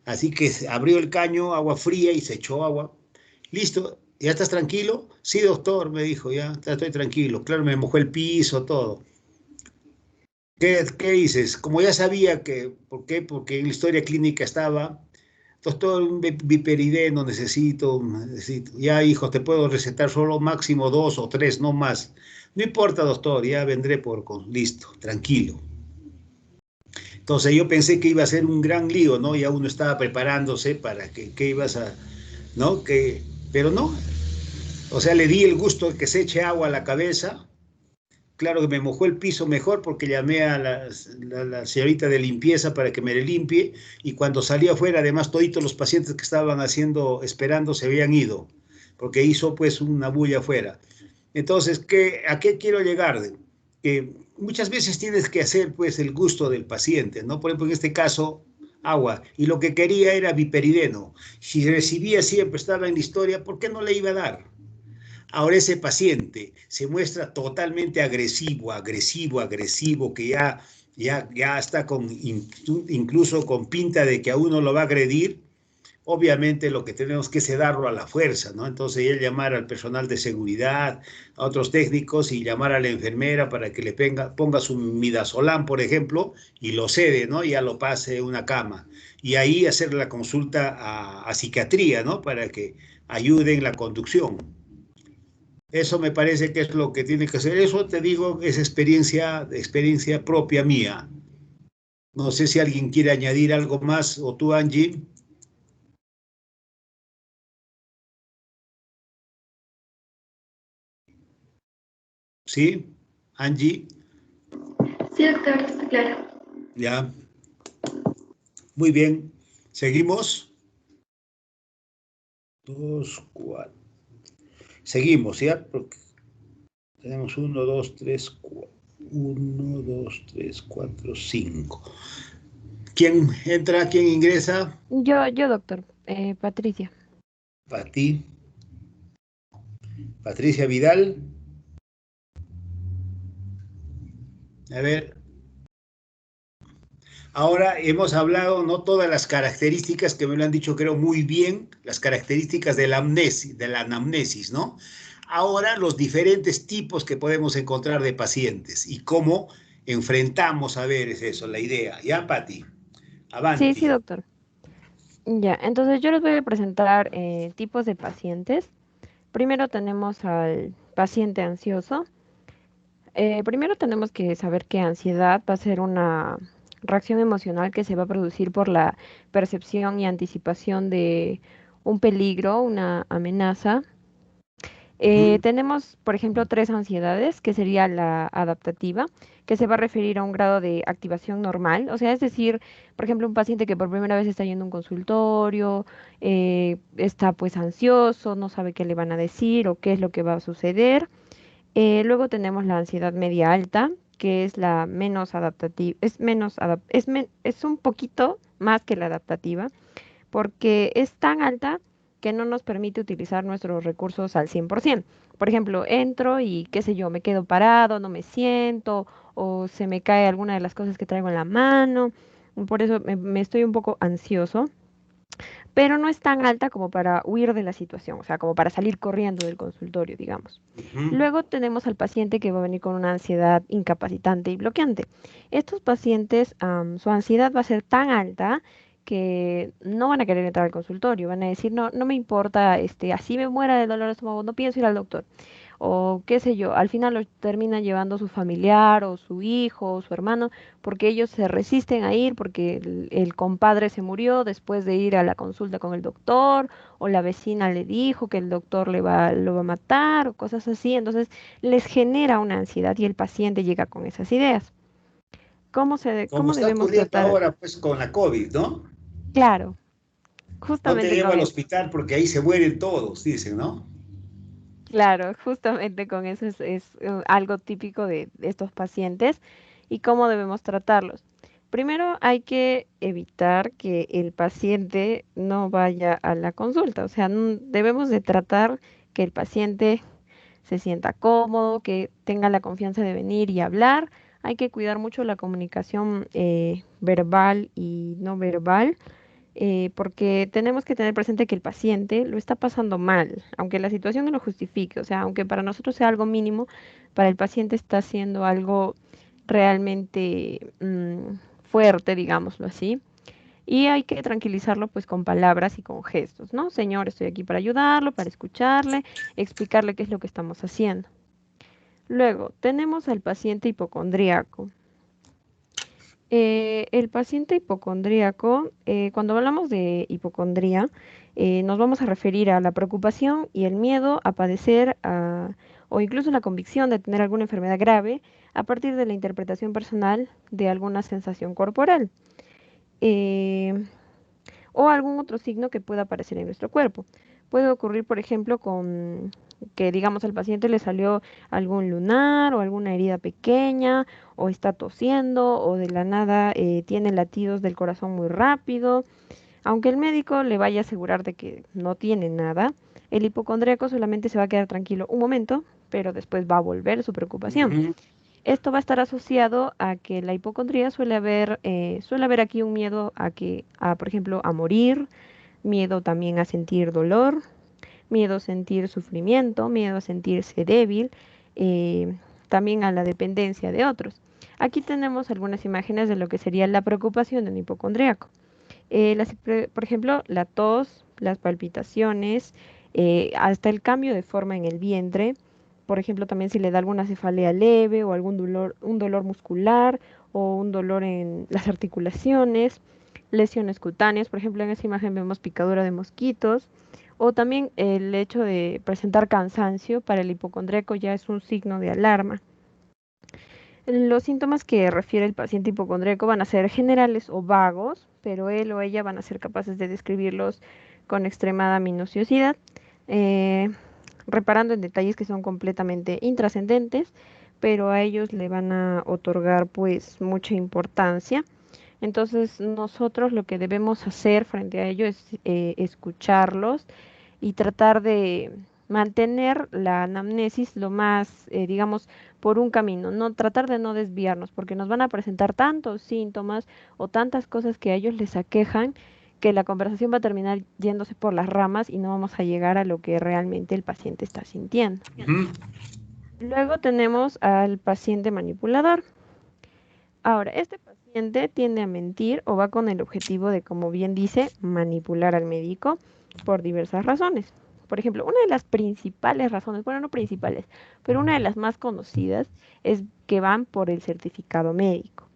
Así que abrió el caño, agua fría, y se echó agua. Listo, ¿ya estás tranquilo? Sí, doctor, me dijo, ya estoy tranquilo. Claro, me mojó el piso, todo. ¿Qué dices? Como ya sabía que, ¿por qué? Porque en la historia clínica estaba, doctor, un viperideno necesito. Ya, hijo, te puedo recetar solo máximo 2 o 3, no más. No importa, doctor, ya vendré listo, tranquilo. Entonces yo pensé que iba a ser un gran lío, ¿no? Ya uno estaba preparándose para que ibas a, ¿no? Pero no. O sea, le di el gusto de que se eche agua a la cabeza. Claro que me mojó el piso mejor porque llamé a la señorita de limpieza para que me le limpie, y cuando salí afuera, además, toditos los pacientes que estaban esperando, se habían ido, porque hizo pues una bulla afuera. Entonces, ¿a qué quiero llegar? Que muchas veces tienes que hacer pues el gusto del paciente, ¿no? Por ejemplo, en este caso, agua, y lo que quería era viperideno. Si recibía siempre, estaba en la historia, ¿por qué no le iba a dar? Ahora ese paciente se muestra totalmente agresivo, que ya está incluso con pinta de que a uno lo va a agredir. Obviamente lo que tenemos que es darlo a la fuerza, ¿no? Entonces él llamar al personal de seguridad, a otros técnicos, y llamar a la enfermera para que le ponga su midazolam, por ejemplo, y lo cede, ¿no? Ya lo pase a una cama. Y ahí hacer la consulta a psiquiatría, ¿no? Para que ayuden la conducción. Eso me parece que es lo que tiene que hacer. Eso te digo, es experiencia propia mía. No sé si alguien quiere añadir algo más, o tú, Angie. ¿Sí? Angie. Sí, doctor, está claro. Ya. Muy bien. ¿Seguimos? 2, 4. Seguimos, ¿ya? Porque tenemos 1, 2, 3, 4. 1, 2, 3, 4, 5. ¿Quién entra? ¿Quién ingresa? Yo, doctor. Patricia. Patricia Vidal. A ver. Ahora hemos hablado, no todas las características que me lo han dicho, creo muy bien, las características de la anamnesis, ¿no? Ahora los diferentes tipos que podemos encontrar de pacientes y cómo enfrentamos, a ver, es eso, la idea. ¿Ya, Pati? Avanti. Sí, doctor. Ya, entonces yo les voy a presentar tipos de pacientes. Primero tenemos al paciente ansioso. Primero tenemos que saber que ansiedad va a ser una reacción emocional que se va a producir por la percepción y anticipación de un peligro, una amenaza. Tenemos, por ejemplo, 3 ansiedades, que sería la adaptativa, que se va a referir a un grado de activación normal. O sea, es decir, por ejemplo, un paciente que por primera vez está yendo a un consultorio, está pues ansioso, no sabe qué le van a decir o qué es lo que va a suceder. Luego tenemos la ansiedad media alta, que es la menos adaptativa, es un poquito más que la adaptativa, porque es tan alta que no nos permite utilizar nuestros recursos al 100%. Por ejemplo, entro y qué sé yo, me quedo parado, no me siento, o se me cae alguna de las cosas que traigo en la mano. Por eso me estoy un poco ansioso, pero no es tan alta como para huir de la situación, o sea, como para salir corriendo del consultorio, digamos. Luego tenemos al paciente que va a venir con una ansiedad incapacitante y bloqueante. Estos pacientes, su ansiedad va a ser tan alta que no van a querer entrar al consultorio, van a decir, no, no me importa, así me muera de dolor de estómago, no pienso ir al doctor. O qué sé yo, al final lo termina llevando su familiar o su hijo o su hermano, porque ellos se resisten a ir, porque el compadre se murió después de ir a la consulta con el doctor, o la vecina le dijo que el doctor lo va a matar, o cosas así. Entonces les genera una ansiedad y el paciente llega con esas ideas. Como ¿Cómo está debemos ocurriendo tratar? ahora pues con la COVID, ¿no? Claro, No te justamente llevo con al eso. hospital porque ahí se mueren todos, dicen, ¿no? Claro, justamente con eso es algo típico de estos pacientes y cómo debemos tratarlos. Primero hay que evitar que el paciente no vaya a la consulta, o sea, debemos de tratar que el paciente se sienta cómodo, que tenga la confianza de venir y hablar. Hay que cuidar mucho la comunicación verbal y no verbal, porque tenemos que tener presente que el paciente lo está pasando mal, aunque la situación no lo justifique, o sea, aunque para nosotros sea algo mínimo, para el paciente está siendo algo realmente fuerte, digámoslo así. Y hay que tranquilizarlo pues con palabras y con gestos, ¿no? Señor, estoy aquí para ayudarlo, para escucharle, explicarle qué es lo que estamos haciendo. Luego, tenemos al paciente hipocondríaco. El paciente hipocondríaco, cuando hablamos de hipocondría, nos vamos a referir a la preocupación y el miedo a padecer o incluso la convicción de tener alguna enfermedad grave a partir de la interpretación personal de alguna sensación corporal o algún otro signo que pueda aparecer en nuestro cuerpo. Puede ocurrir, por ejemplo, con que digamos al paciente le salió algún lunar o alguna herida pequeña o está tosiendo o de la nada tiene latidos del corazón muy rápido. Aunque el médico le vaya a asegurar de que no tiene nada, el hipocondríaco solamente se va a quedar tranquilo un momento, pero después va a volver su preocupación. Esto va a estar asociado a que la hipocondría suele haber aquí un miedo por ejemplo, a morir, miedo también a sentir dolor, miedo a sentir sufrimiento, miedo a sentirse débil, también a la dependencia de otros. Aquí tenemos algunas imágenes de lo que sería la preocupación de un hipocondríaco. Por ejemplo, la tos, las palpitaciones, hasta el cambio de forma en el vientre. Por ejemplo, también si le da alguna cefalea leve o un dolor muscular o un dolor en las articulaciones, lesiones cutáneas. Por ejemplo, en esa imagen vemos picadura de mosquitos. O también el hecho de presentar cansancio para el hipocondríaco ya es un signo de alarma. Los síntomas que refiere el paciente hipocondríaco van a ser generales o vagos, pero él o ella van a ser capaces de describirlos con extremada minuciosidad, reparando en detalles que son completamente intrascendentes, pero a ellos le van a otorgar pues mucha importancia. Entonces nosotros lo que debemos hacer frente a ello es escucharlos y tratar de mantener la anamnesis lo más, digamos, por un camino, no tratar de no desviarnos, porque nos van a presentar tantos síntomas o tantas cosas que a ellos les aquejan que la conversación va a terminar yéndose por las ramas y no vamos a llegar a lo que realmente el paciente está sintiendo. Luego tenemos al paciente manipulador. Ahora, este paciente tiende a mentir o va con el objetivo de, como bien dice, manipular al médico por diversas razones. Por ejemplo, una de las principales razones, bueno, no principales, pero una de las más conocidas es que van por el certificado médico.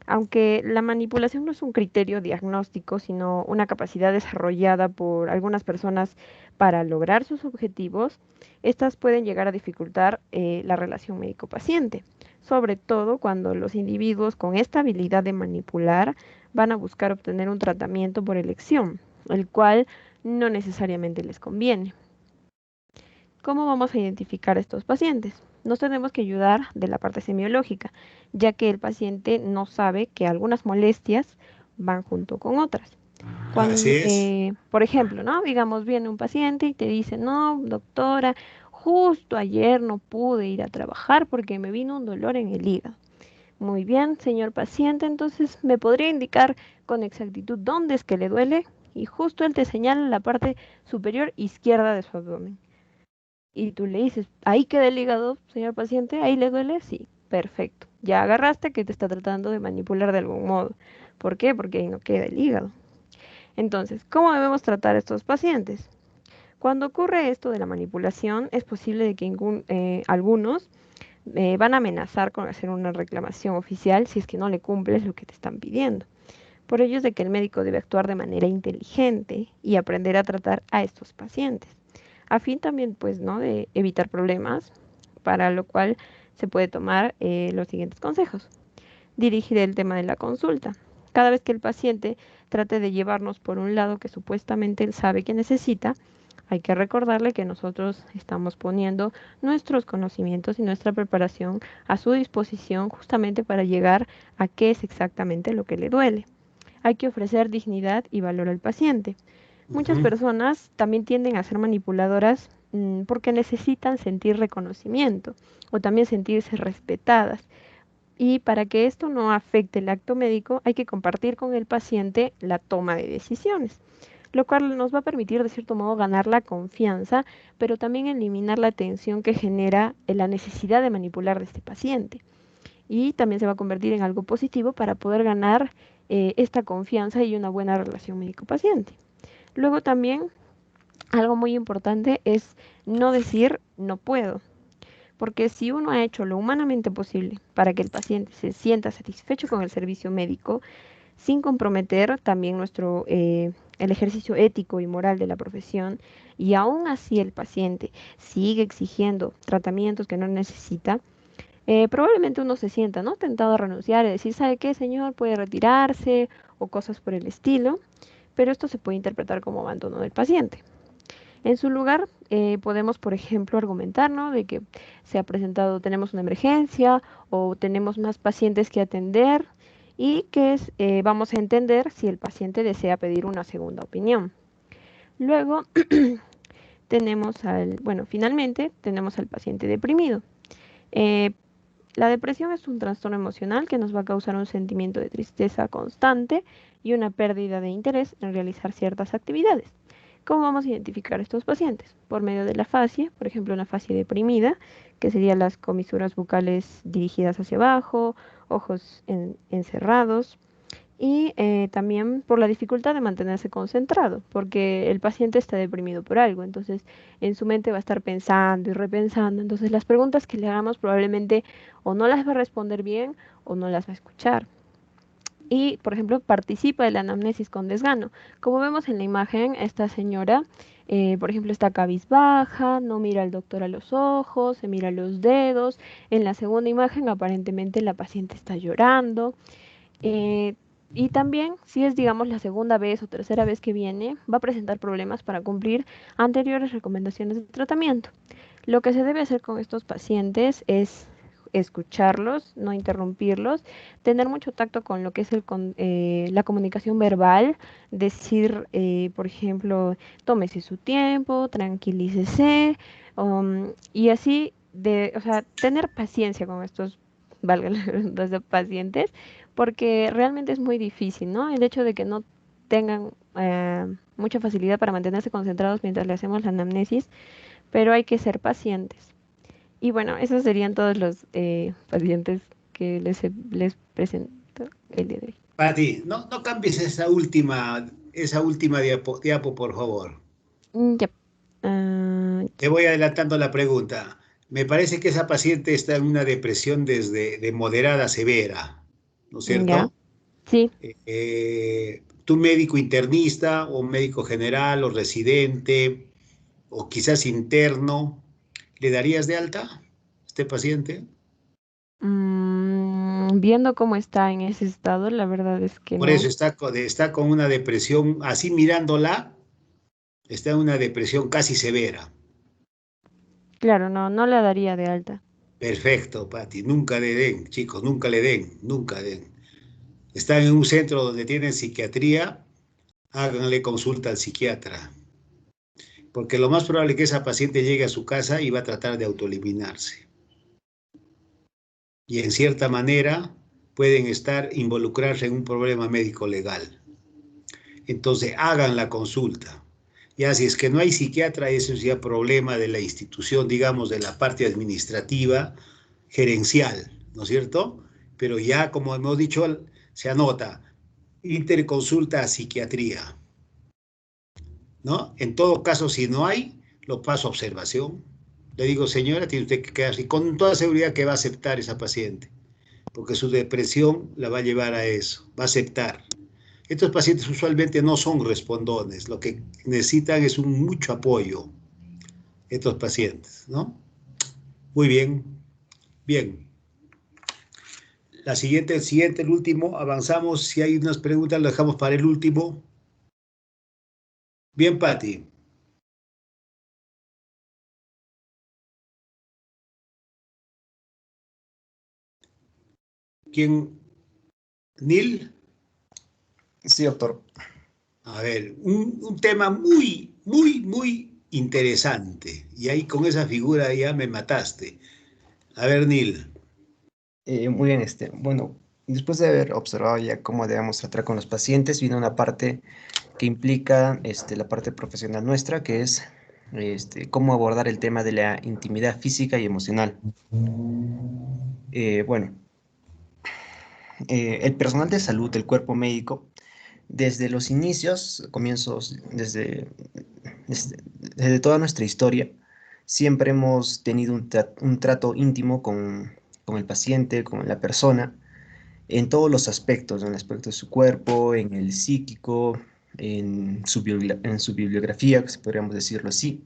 Aunque la manipulación no es un criterio diagnóstico, sino una capacidad desarrollada por algunas personas para lograr sus objetivos, estas pueden llegar a dificultar la relación médico-paciente, sobre todo cuando los individuos con esta habilidad de manipular van a buscar obtener un tratamiento por elección, el cual no necesariamente les conviene. ¿Cómo vamos a identificar a estos pacientes? Nos tenemos que ayudar de la parte semiológica, ya que el paciente no sabe que algunas molestias van junto con otras. Cuando, por ejemplo, ¿no? Digamos, viene un paciente y te dice, no, doctora, justo ayer no pude ir a trabajar porque me vino un dolor en el hígado. Muy bien, señor paciente, entonces, ¿me podría indicar con exactitud dónde es que le duele? Y justo él te señala la parte superior izquierda de su abdomen. Y tú le dices, ahí queda el hígado, señor paciente, ahí le duele, sí, perfecto. Ya agarraste que te está tratando de manipular de algún modo. ¿Por qué? Porque ahí no queda el hígado. Entonces, ¿cómo debemos tratar a estos pacientes? Cuando ocurre esto de la manipulación, es posible de que algunos van a amenazar con hacer una reclamación oficial si es que no le cumples lo que te están pidiendo. Por ello es de que el médico debe actuar de manera inteligente y aprender a tratar a estos pacientes, a fin también, pues, ¿no?, de evitar problemas, para lo cual se puede tomar los siguientes consejos. Dirigir el tema de la consulta. Cada vez que el paciente trate de llevarnos por un lado que supuestamente él sabe que necesita, hay que recordarle que nosotros estamos poniendo nuestros conocimientos y nuestra preparación a su disposición justamente para llegar a qué es exactamente lo que le duele. Hay que ofrecer dignidad y valor al paciente. Muchas personas también tienden a ser manipuladoras porque necesitan sentir reconocimiento o también sentirse respetadas. Y para que esto no afecte el acto médico, hay que compartir con el paciente la toma de decisiones, lo cual nos va a permitir, de cierto modo, ganar la confianza, pero también eliminar la tensión que genera la necesidad de manipular de este paciente. y también se va a convertir en algo positivo para poder ganar esta confianza y una buena relación médico-paciente. Luego también algo muy importante es no decir no puedo, porque si uno ha hecho lo humanamente posible para que el paciente se sienta satisfecho con el servicio médico, sin comprometer también el ejercicio ético y moral de la profesión, y aún así el paciente sigue exigiendo tratamientos que no necesita, probablemente uno se sienta, ¿no?, tentado a renunciar y decir, ¿sabe qué, señor? Puede retirarse o cosas por el estilo, pero esto se puede interpretar como abandono del paciente. En su lugar, podemos, por ejemplo, argumentar, ¿no?, de que se ha presentado, tenemos una emergencia o tenemos más pacientes que atender y que vamos a entender si el paciente desea pedir una segunda opinión. Luego finalmente tenemos al paciente deprimido. La depresión es un trastorno emocional que nos va a causar un sentimiento de tristeza constante y una pérdida de interés en realizar ciertas actividades. ¿Cómo vamos a identificar a estos pacientes? Por medio de la afasia, por ejemplo, una afasia deprimida, que serían las comisuras bucales dirigidas hacia abajo, ojos encerrados, y también por la dificultad de mantenerse concentrado, porque el paciente está deprimido por algo, entonces en su mente va a estar pensando y repensando, entonces las preguntas que le hagamos probablemente o no las va a responder bien o no las va a escuchar. Y, por ejemplo, participa de la anamnesis con desgano. Como vemos en la imagen, esta señora, por ejemplo, está cabizbaja, no mira al doctor a los ojos, se mira los dedos. En la segunda imagen, aparentemente la paciente está llorando. Y también, si es, digamos, la segunda vez o tercera vez que viene, va a presentar problemas para cumplir anteriores recomendaciones de tratamiento. Lo que se debe hacer con estos pacientes es escucharlos, no interrumpirlos, tener mucho tacto con lo que es la comunicación verbal, decir, por ejemplo, tómese su tiempo, tranquilícese, y así, tener paciencia con estos, valga la redundancia, pacientes, porque realmente es muy difícil, ¿no? El hecho de que no tengan mucha facilidad para mantenerse concentrados mientras le hacemos la anamnesis, pero hay que ser pacientes. Y bueno, esos serían todos los pacientes que les presento el día de hoy. Pati, no cambies esa última diapo, por favor. Ya. Te voy adelantando la pregunta. Me parece que esa paciente está en una depresión de moderada a severa, ¿no es cierto? Ya. Sí. ¿Tu médico internista o médico general o residente o quizás interno, le darías de alta a este paciente? Viendo cómo está en ese estado, la verdad es que Por no. eso está con una depresión, así mirándola, está en una depresión casi severa. Claro, no la daría de alta. Perfecto, Pati. Nunca le den, chicos, nunca le den, nunca den. Están en un centro donde tienen psiquiatría, háganle consulta al psiquiatra. Porque lo más probable es que esa paciente llegue a su casa y va a tratar de autoeliminarse. Y en cierta manera pueden involucrarse en un problema médico legal. Entonces hagan la consulta. Ya si es que no hay psiquiatra, eso es ya problema de la institución, digamos, de la parte administrativa, gerencial, ¿no es cierto? Pero ya, como hemos dicho, se anota, interconsulta a psiquiatría, ¿no? En todo caso, si no hay, lo paso a observación. Le digo, señora, tiene usted que quedarse, con toda seguridad que va a aceptar esa paciente, porque su depresión la va a llevar a eso, va a aceptar. Estos pacientes usualmente no son respondones, lo que necesitan es mucho apoyo, estos pacientes, ¿no? Muy bien, bien. El siguiente, el último, avanzamos. Si hay unas preguntas, lo dejamos para el último. Bien, Pati. ¿Quién? ¿Nil? Sí, doctor. A ver, un tema muy, muy, muy interesante. Y ahí con esa figura ya me mataste. A ver, Nil. Muy bien, bueno, después de haber observado ya cómo debemos tratar con los pacientes, viene una parte que implica la parte profesional nuestra, que es cómo abordar el tema de la intimidad física y emocional. Bueno, el personal de salud, el cuerpo médico, desde los inicios, comienzos, desde toda nuestra historia, siempre hemos tenido un trato íntimo con el paciente, con la persona, en todos los aspectos, en el aspecto de su cuerpo, en el psíquico, en su bibliografía, si podríamos decirlo así.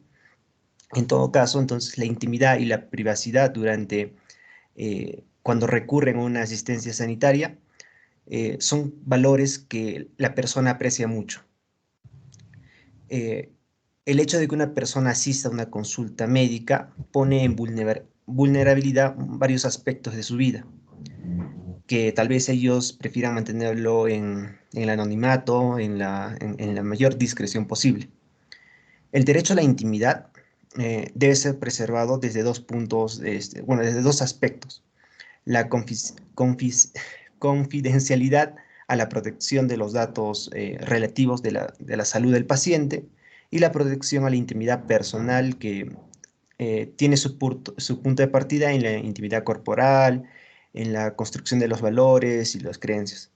En todo caso, entonces, la intimidad y la privacidad cuando recurren a una asistencia sanitaria, son valores que la persona aprecia mucho. El hecho de que una persona asista a una consulta médica pone en vulnerabilidad varios aspectos de su vida, que tal vez ellos prefieran mantenerlo en el anonimato, en la mayor discreción posible. El derecho a la intimidad debe ser preservado desde dos puntos, desde dos aspectos. La confidencialidad a la protección de los datos relativos de la salud del paciente y la protección a la intimidad personal que tiene su punto de partida en la intimidad corporal, en la construcción de los valores y las creencias.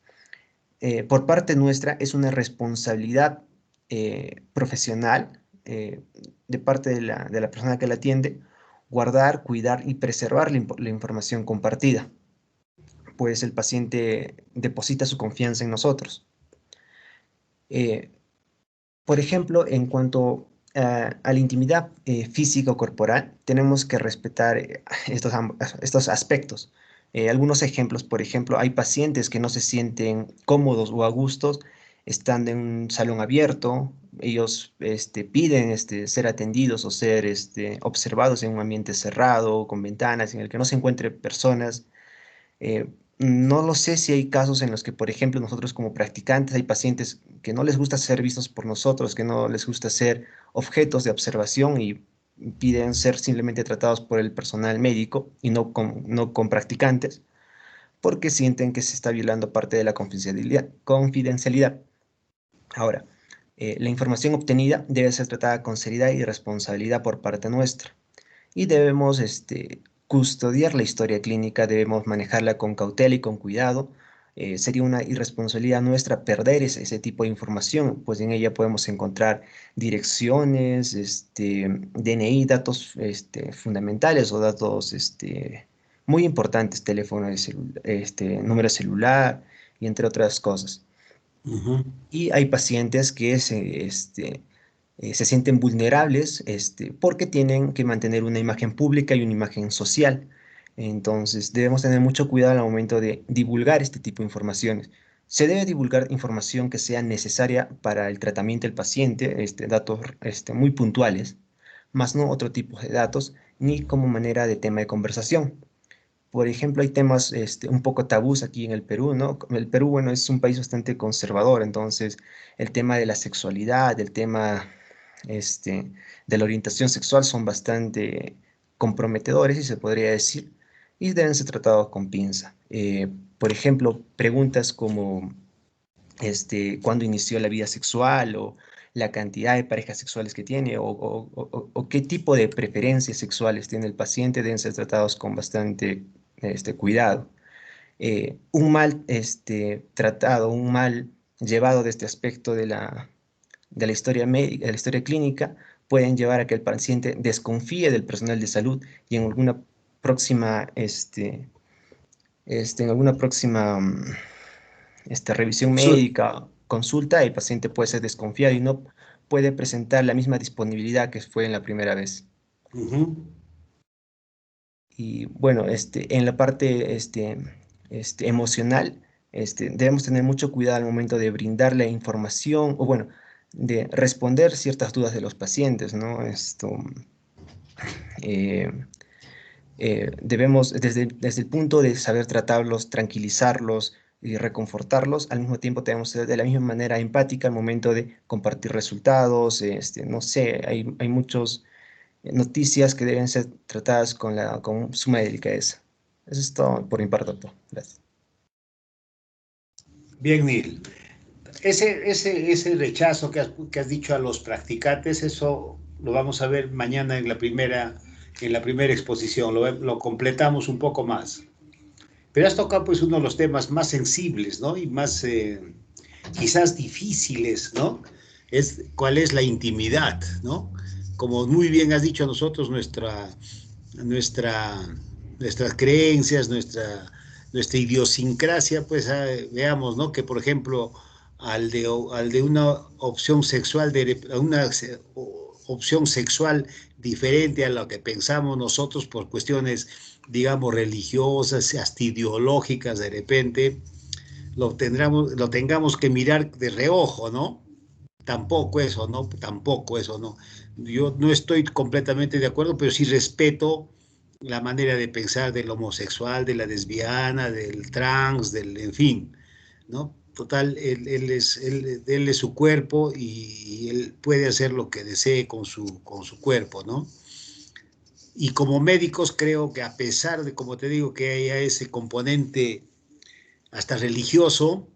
Por parte nuestra es una responsabilidad profesional de parte de la persona que la atiende, guardar, cuidar y preservar la información compartida, pues el paciente deposita su confianza en nosotros. Por ejemplo, en cuanto a la intimidad física o corporal, tenemos que respetar estos aspectos. Algunos ejemplos, por ejemplo, hay pacientes que no se sienten cómodos o a gustos estando en un salón abierto. Ellos piden ser atendidos o ser observados en un ambiente cerrado, con ventanas, en el que no se encuentren personas. No lo sé si hay casos en los que, por ejemplo, nosotros como practicantes, hay pacientes que no les gusta ser vistos por nosotros, que no les gusta ser objetos de observación y piden ser simplemente tratados por el personal médico y no con practicantes, porque sienten que se está violando parte de la confidencialidad. Ahora, la información obtenida debe ser tratada con seriedad y responsabilidad por parte nuestra, y debemos custodiar la historia clínica, debemos manejarla con cautela y con cuidado. Sería una irresponsabilidad nuestra perder ese tipo de información, pues en ella podemos encontrar direcciones, DNI, datos fundamentales o datos muy importantes, teléfono número celular y entre otras cosas. Y hay pacientes que se sienten vulnerables porque tienen que mantener una imagen pública y una imagen social. Entonces debemos tener mucho cuidado al momento de divulgar este tipo de informaciones. Se debe divulgar información que sea necesaria para el tratamiento del paciente, datos muy puntuales, más no otro tipo de datos, ni como manera de tema de conversación. Por ejemplo, hay temas un poco tabús aquí en el Perú, ¿no? El Perú, bueno, es un país bastante conservador, entonces el tema de la sexualidad, el tema de la orientación sexual son bastante comprometedores, si se podría decir, y deben ser tratados con pinza. Por ejemplo, preguntas como cuándo inició la vida sexual o la cantidad de parejas sexuales que tiene o qué tipo de preferencias sexuales tiene el paciente deben ser tratados con bastante cuidado. Un mal tratado, un mal llevado de este aspecto de la historia médica, de la historia clínica, pueden llevar a que el paciente desconfíe del personal de salud y en alguna próxima, revisión médica, consulta, el paciente puede ser desconfiado y no puede presentar la misma disponibilidad que fue en la primera vez. Y bueno, en la parte emocional, debemos tener mucho cuidado al momento de brindarle información, o bueno, de responder ciertas dudas de los pacientes, ¿no? Debemos, desde el punto de saber tratarlos, tranquilizarlos y reconfortarlos, al mismo tiempo tenemos que ser de la misma manera empática al momento de compartir resultados, no sé, hay muchas noticias que deben ser tratadas con suma delicadeza. Eso es todo por mi parte, doctor. Gracias. Bien, Neil. Ese rechazo que has dicho a los practicantes, eso lo vamos a ver mañana en la primera exposición, lo completamos un poco más. Pero has tocado pues uno de los temas más sensibles, ¿no? Y más quizás difíciles, ¿no? Es cuál es la intimidad, ¿no? Como muy bien has dicho, nosotros nuestras creencias, nuestra idiosincrasia, pues veamos, ¿no? Que por ejemplo, al de una opción sexual, opción sexual diferente a lo que pensamos nosotros por cuestiones, digamos, religiosas, hasta ideológicas, de repente, lo tengamos que mirar de reojo, ¿no? Tampoco eso, ¿no? Tampoco eso, ¿no? Yo no estoy completamente de acuerdo, pero sí respeto la manera de pensar del homosexual, de la lesbiana, del trans, en fin, ¿no? Total, él es su cuerpo y él puede hacer lo que desee con su cuerpo, ¿no? Y como médicos creo que a pesar de, como te digo, que haya ese componente hasta religioso,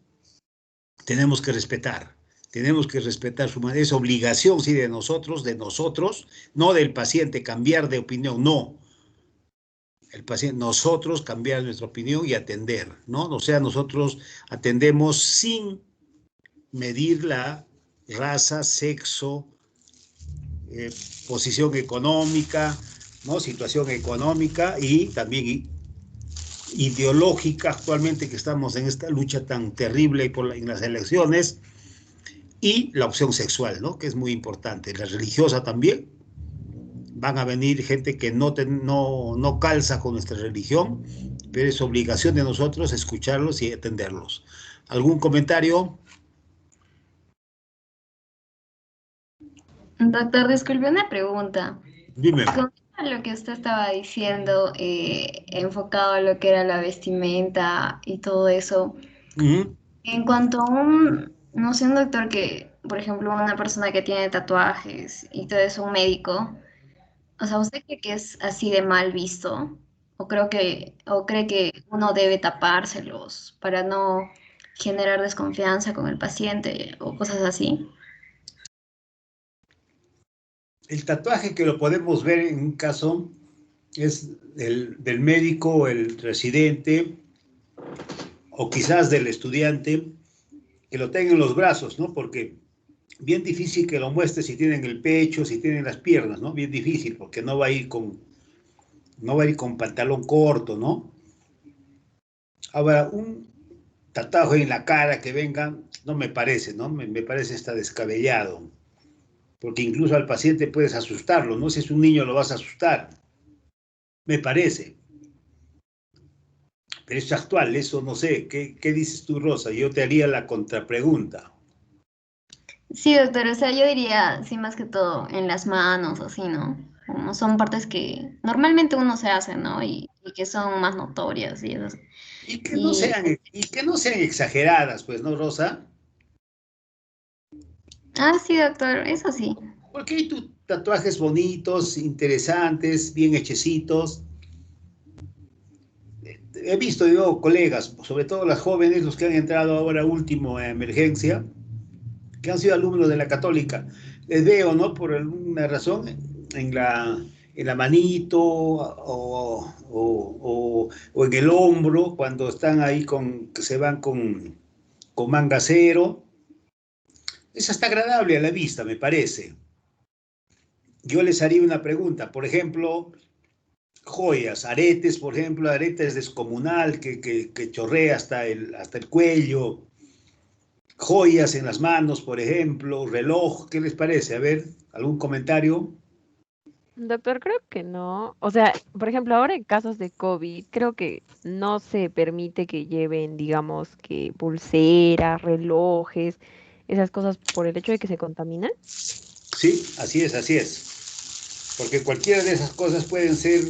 tenemos que respetar. Tenemos que respetar su manera. Es obligación, sí, de nosotros, no del paciente cambiar de opinión, no. El paciente, nosotros cambiar nuestra opinión y atender, ¿no? O sea, nosotros atendemos sin medir la raza, sexo, posición económica, ¿no? Situación económica y también ideológica actualmente que estamos en esta lucha tan terrible en las elecciones, y la opción sexual, ¿no? Que es muy importante. La religiosa también. Van a venir gente que no calza con nuestra religión, pero es obligación de nosotros escucharlos y atenderlos. ¿Algún comentario? Doctor, disculpe una pregunta. Dime. Con lo que usted estaba diciendo, enfocado a lo que era la vestimenta y todo eso, en cuanto a no sé, un doctor que, por ejemplo, una persona que tiene tatuajes y todo eso, un médico, o sea, ¿usted cree que es así de mal visto? ¿O cree que uno debe tapárselos para no generar desconfianza con el paciente o cosas así? El tatuaje que lo podemos ver en un caso es del médico, el residente, o quizás del estudiante, que lo tenga en los brazos, ¿no? Porque bien difícil que lo muestre si tienen el pecho, si tienen las piernas, ¿no? Bien difícil, porque no va a ir con pantalón corto, ¿no? Ahora, un tatuaje en la cara que venga, no me parece, ¿no? Me parece está descabellado, porque incluso al paciente puedes asustarlo, ¿no? Si es un niño lo vas a asustar, me parece. Pero es actual, eso no sé. ¿Qué dices tú, Rosa? Yo te haría la contrapregunta. Sí, doctor, o sea, yo diría, sí, más que todo en las manos, así, ¿no? Como son partes que normalmente uno se hace, ¿no? Y que son más notorias y esas. Y que no sean exageradas, pues, ¿no, Rosa? Ah, sí, doctor, eso sí. Porque hay tatuajes bonitos, interesantes, bien hechecitos. He visto yo colegas, sobre todo las jóvenes, los que han entrado ahora último a emergencia, que han sido alumnos de la Católica. Les veo, ¿no? Por alguna razón, en la manito o en el hombro, cuando están ahí que se van con manga cero. Es hasta agradable a la vista, me parece. Yo les haría una pregunta, por ejemplo, joyas, aretes, por ejemplo, aretes descomunal que chorrea hasta el cuello, joyas en las manos, por ejemplo, reloj, ¿qué les parece? A ver, ¿algún comentario? Doctor, creo que no. O sea, por ejemplo, ahora en casos de COVID, creo que no se permite que lleven, digamos, que pulseras, relojes, esas cosas por el hecho de que se contaminan. Sí, así es, así es. Porque cualquiera de esas cosas pueden ser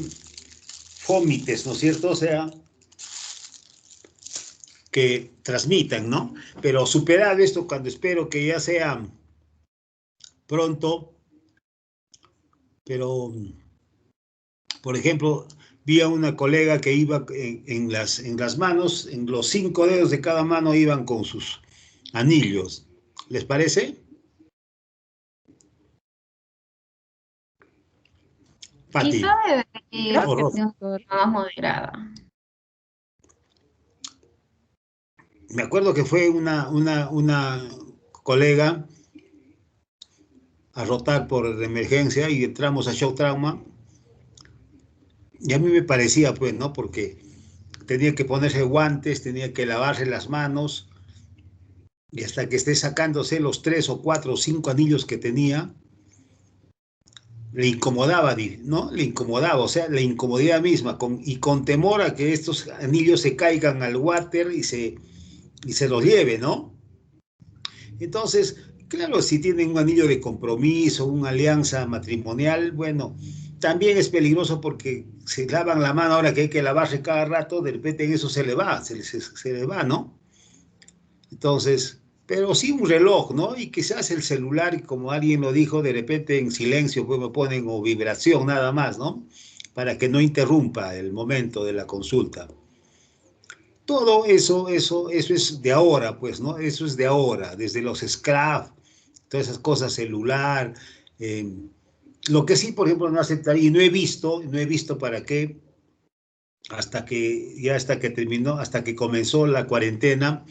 fómites, ¿no es cierto? O sea, que transmitan, ¿no? Pero superar esto cuando espero que ya sea pronto, pero, por ejemplo, vi a una colega que iba en las manos, en los 5 dedos de cada mano iban con sus anillos. ¿Les parece? Pati. Quizá debería ir Creo que de una no. forma más moderada. me acuerdo que fue una colega a rotar por emergencia y entramos a shock trauma. Y a mí me parecía, pues, ¿no? Porque tenía que ponerse guantes, tenía que lavarse las manos, y hasta que esté sacándose los 3 o 4 o 5 anillos que tenía, le incomodaba, ¿no? Le incomodaba, o sea, la incomodidad misma, con temor a que estos anillos se caigan al water y se los lleve, ¿no? Entonces, claro, si tienen un anillo de compromiso, una alianza matrimonial, bueno, también es peligroso porque se lavan la mano ahora que hay que lavarse cada rato, de repente en eso se le va, se le va, ¿no? Entonces, pero sí un reloj, ¿no? Y quizás el celular, y como alguien lo dijo, de repente en silencio, pues me ponen o vibración nada más, ¿no? Para que no interrumpa el momento de la consulta. Todo eso es de ahora, pues, ¿no? Eso es de ahora, desde los scrap, todas esas cosas, celular. Lo que sí, por ejemplo, no aceptaría, y no he visto para qué, hasta que terminó, hasta que comenzó la cuarentena,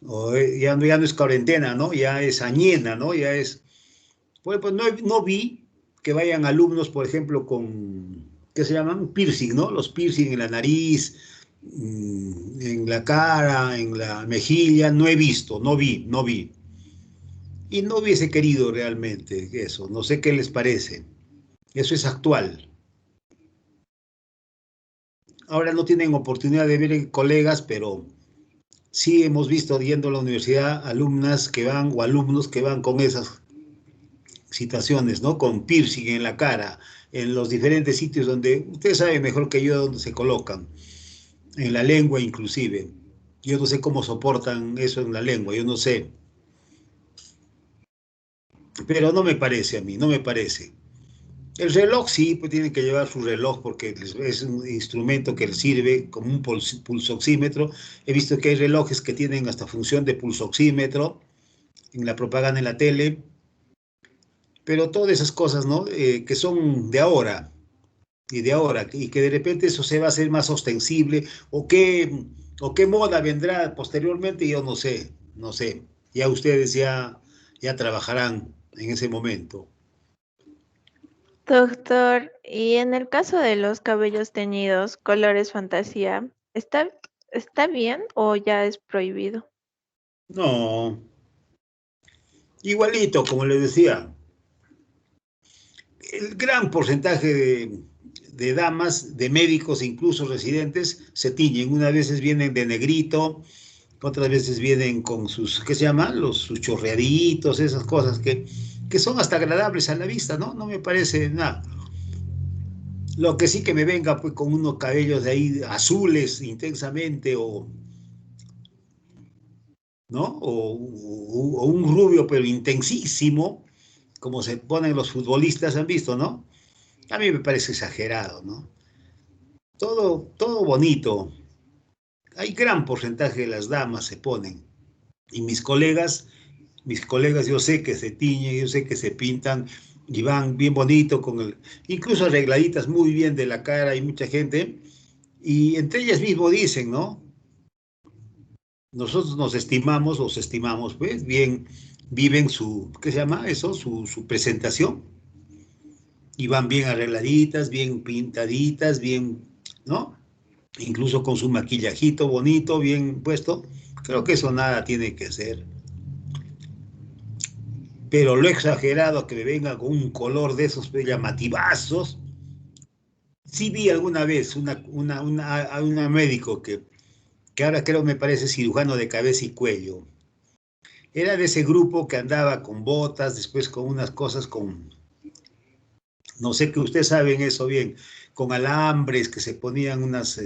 ya no es cuarentena, ¿no? Ya es añena, ¿no? Ya es, pues no vi que vayan alumnos, por ejemplo, con, ¿qué se llaman? Piercing, ¿no? Los piercing en la nariz, en la cara, en la mejilla, no he visto, no vi. Y no hubiese querido realmente eso, no sé qué les parece. Eso es actual. Ahora no tienen oportunidad de ver colegas, pero sí hemos visto yendo a la universidad alumnas que van o alumnos que van con esas situaciones, ¿no? Con piercing en la cara, en los diferentes sitios donde, usted sabe mejor que yo dónde se colocan, en la lengua inclusive. Yo no sé cómo soportan eso en la lengua, yo no sé. Pero no me parece a mí, no me parece. El reloj sí, pues tienen que llevar su reloj porque es un instrumento que les sirve como un pulsoxímetro. He visto que hay relojes que tienen hasta función de pulsoxímetro en la propaganda en la tele, pero todas esas cosas, ¿no? Que son de ahora y que de repente eso se va a hacer más ostensible o qué moda vendrá posteriormente, yo no sé, no sé. Ya ustedes ya trabajarán en ese momento. Doctor, y en el caso de los cabellos teñidos, colores fantasía, ¿está bien o ya es prohibido? No, igualito, como les decía, el gran porcentaje de damas, de médicos, incluso residentes, se tiñen. Unas veces vienen de negrito, otras veces vienen con sus, ¿qué se llama? Sus chorreaditos, esas cosas que son hasta agradables a la vista, ¿no? No me parece nada. Lo que sí que me venga pues con unos cabellos de ahí azules intensamente ¿no? O un rubio pero intensísimo, como se ponen los futbolistas, han visto, ¿no? A mí me parece exagerado, ¿no? Todo bonito. Hay gran porcentaje de las damas se ponen. Y mis colegas yo sé que se tiñen, yo sé que se pintan y van bien bonito incluso arregladitas muy bien de la cara, hay mucha gente. Y entre ellas mismo dicen, ¿no? Nosotros nos estimamos, pues, bien, viven ¿qué se llama eso? Su presentación. Y van bien arregladitas, bien pintaditas, bien, ¿no? Incluso con su maquillajito bonito, bien puesto. Creo que eso nada tiene que ser. Pero lo exagerado que me venga con un color de esos llamativazos. Sí vi alguna vez a un médico que ahora creo me parece cirujano de cabeza y cuello. Era de ese grupo que andaba con botas, después con unas cosas no sé que ustedes saben eso bien, con alambres que se ponían unas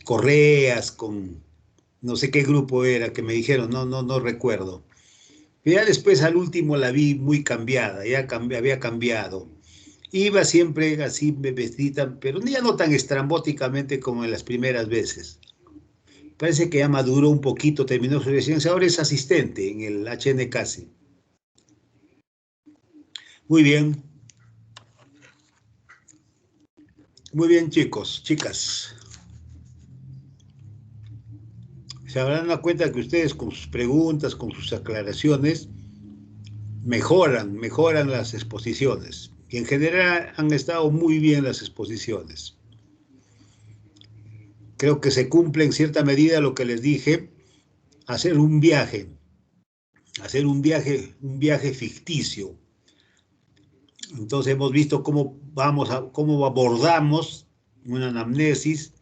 correas, no sé qué grupo era, que me dijeron, no recuerdo. Pero ya después al último la vi muy cambiada, había cambiado. Iba siempre así vestida, pero ya no tan estrambóticamente como en las primeras veces. Parece que ya maduró un poquito, terminó su residencia, ahora es asistente en el HNCASE. Muy bien. Muy bien, chicos, chicas. se habrán dado cuenta que ustedes con sus preguntas, con sus aclaraciones, mejoran las exposiciones. Y en general han estado muy bien las exposiciones. Creo que se cumple en cierta medida lo que les dije, hacer un viaje ficticio. Entonces hemos visto cómo abordamos una anamnesis,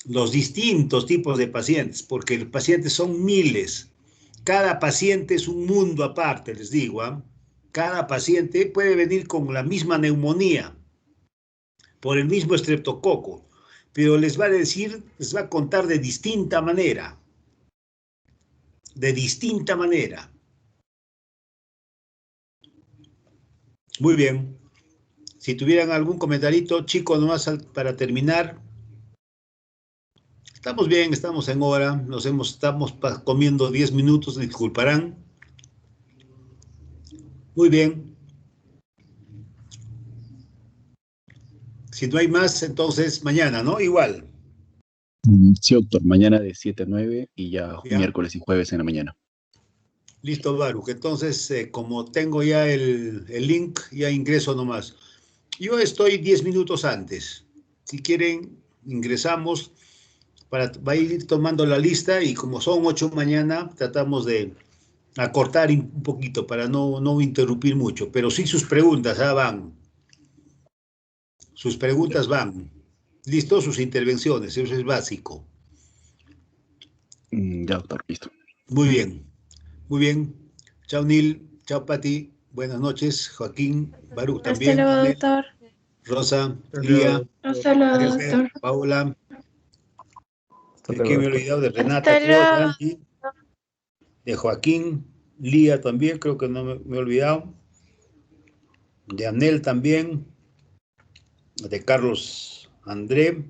los distintos tipos de pacientes, porque los pacientes son miles. Cada paciente es un mundo aparte, les digo. Cada paciente puede venir con la misma neumonía, por el mismo estreptococo, pero les va a contar de distinta manera. De distinta manera. Muy bien. Si tuvieran algún comentarito, chicos, nomás para terminar. Estamos bien, estamos en hora, estamos comiendo 10 minutos, disculparán. Muy bien. Si no hay más, entonces mañana, ¿no? Igual. Sí, doctor, mañana de 7 a 9 y ya miércoles y jueves en la mañana. Listo, Baruch. Entonces, como tengo ya el link, ya ingreso nomás. Yo estoy 10 minutos antes. Si quieren, ingresamos. Va a ir tomando la lista y como son 8 mañana, tratamos de acortar un poquito para no interrumpir mucho. Pero sí sus preguntas van. Sus preguntas van. ¿Listo? Sus intervenciones. Eso es básico. Ya, doctor, listo. Muy bien. Muy bien. Chao, Nil. Chao, Pati. Buenas noches. Joaquín, Baruch también. Hasta luego, doctor. Rosa, Lía, Hasta luego, doctor. Paula. Hasta ¿De quién me he luego, olvidado? De Renata, Hasta creo, luego. Santi, de Joaquín, Lía también, creo que no me he olvidado. De Anel también. De Carlos André.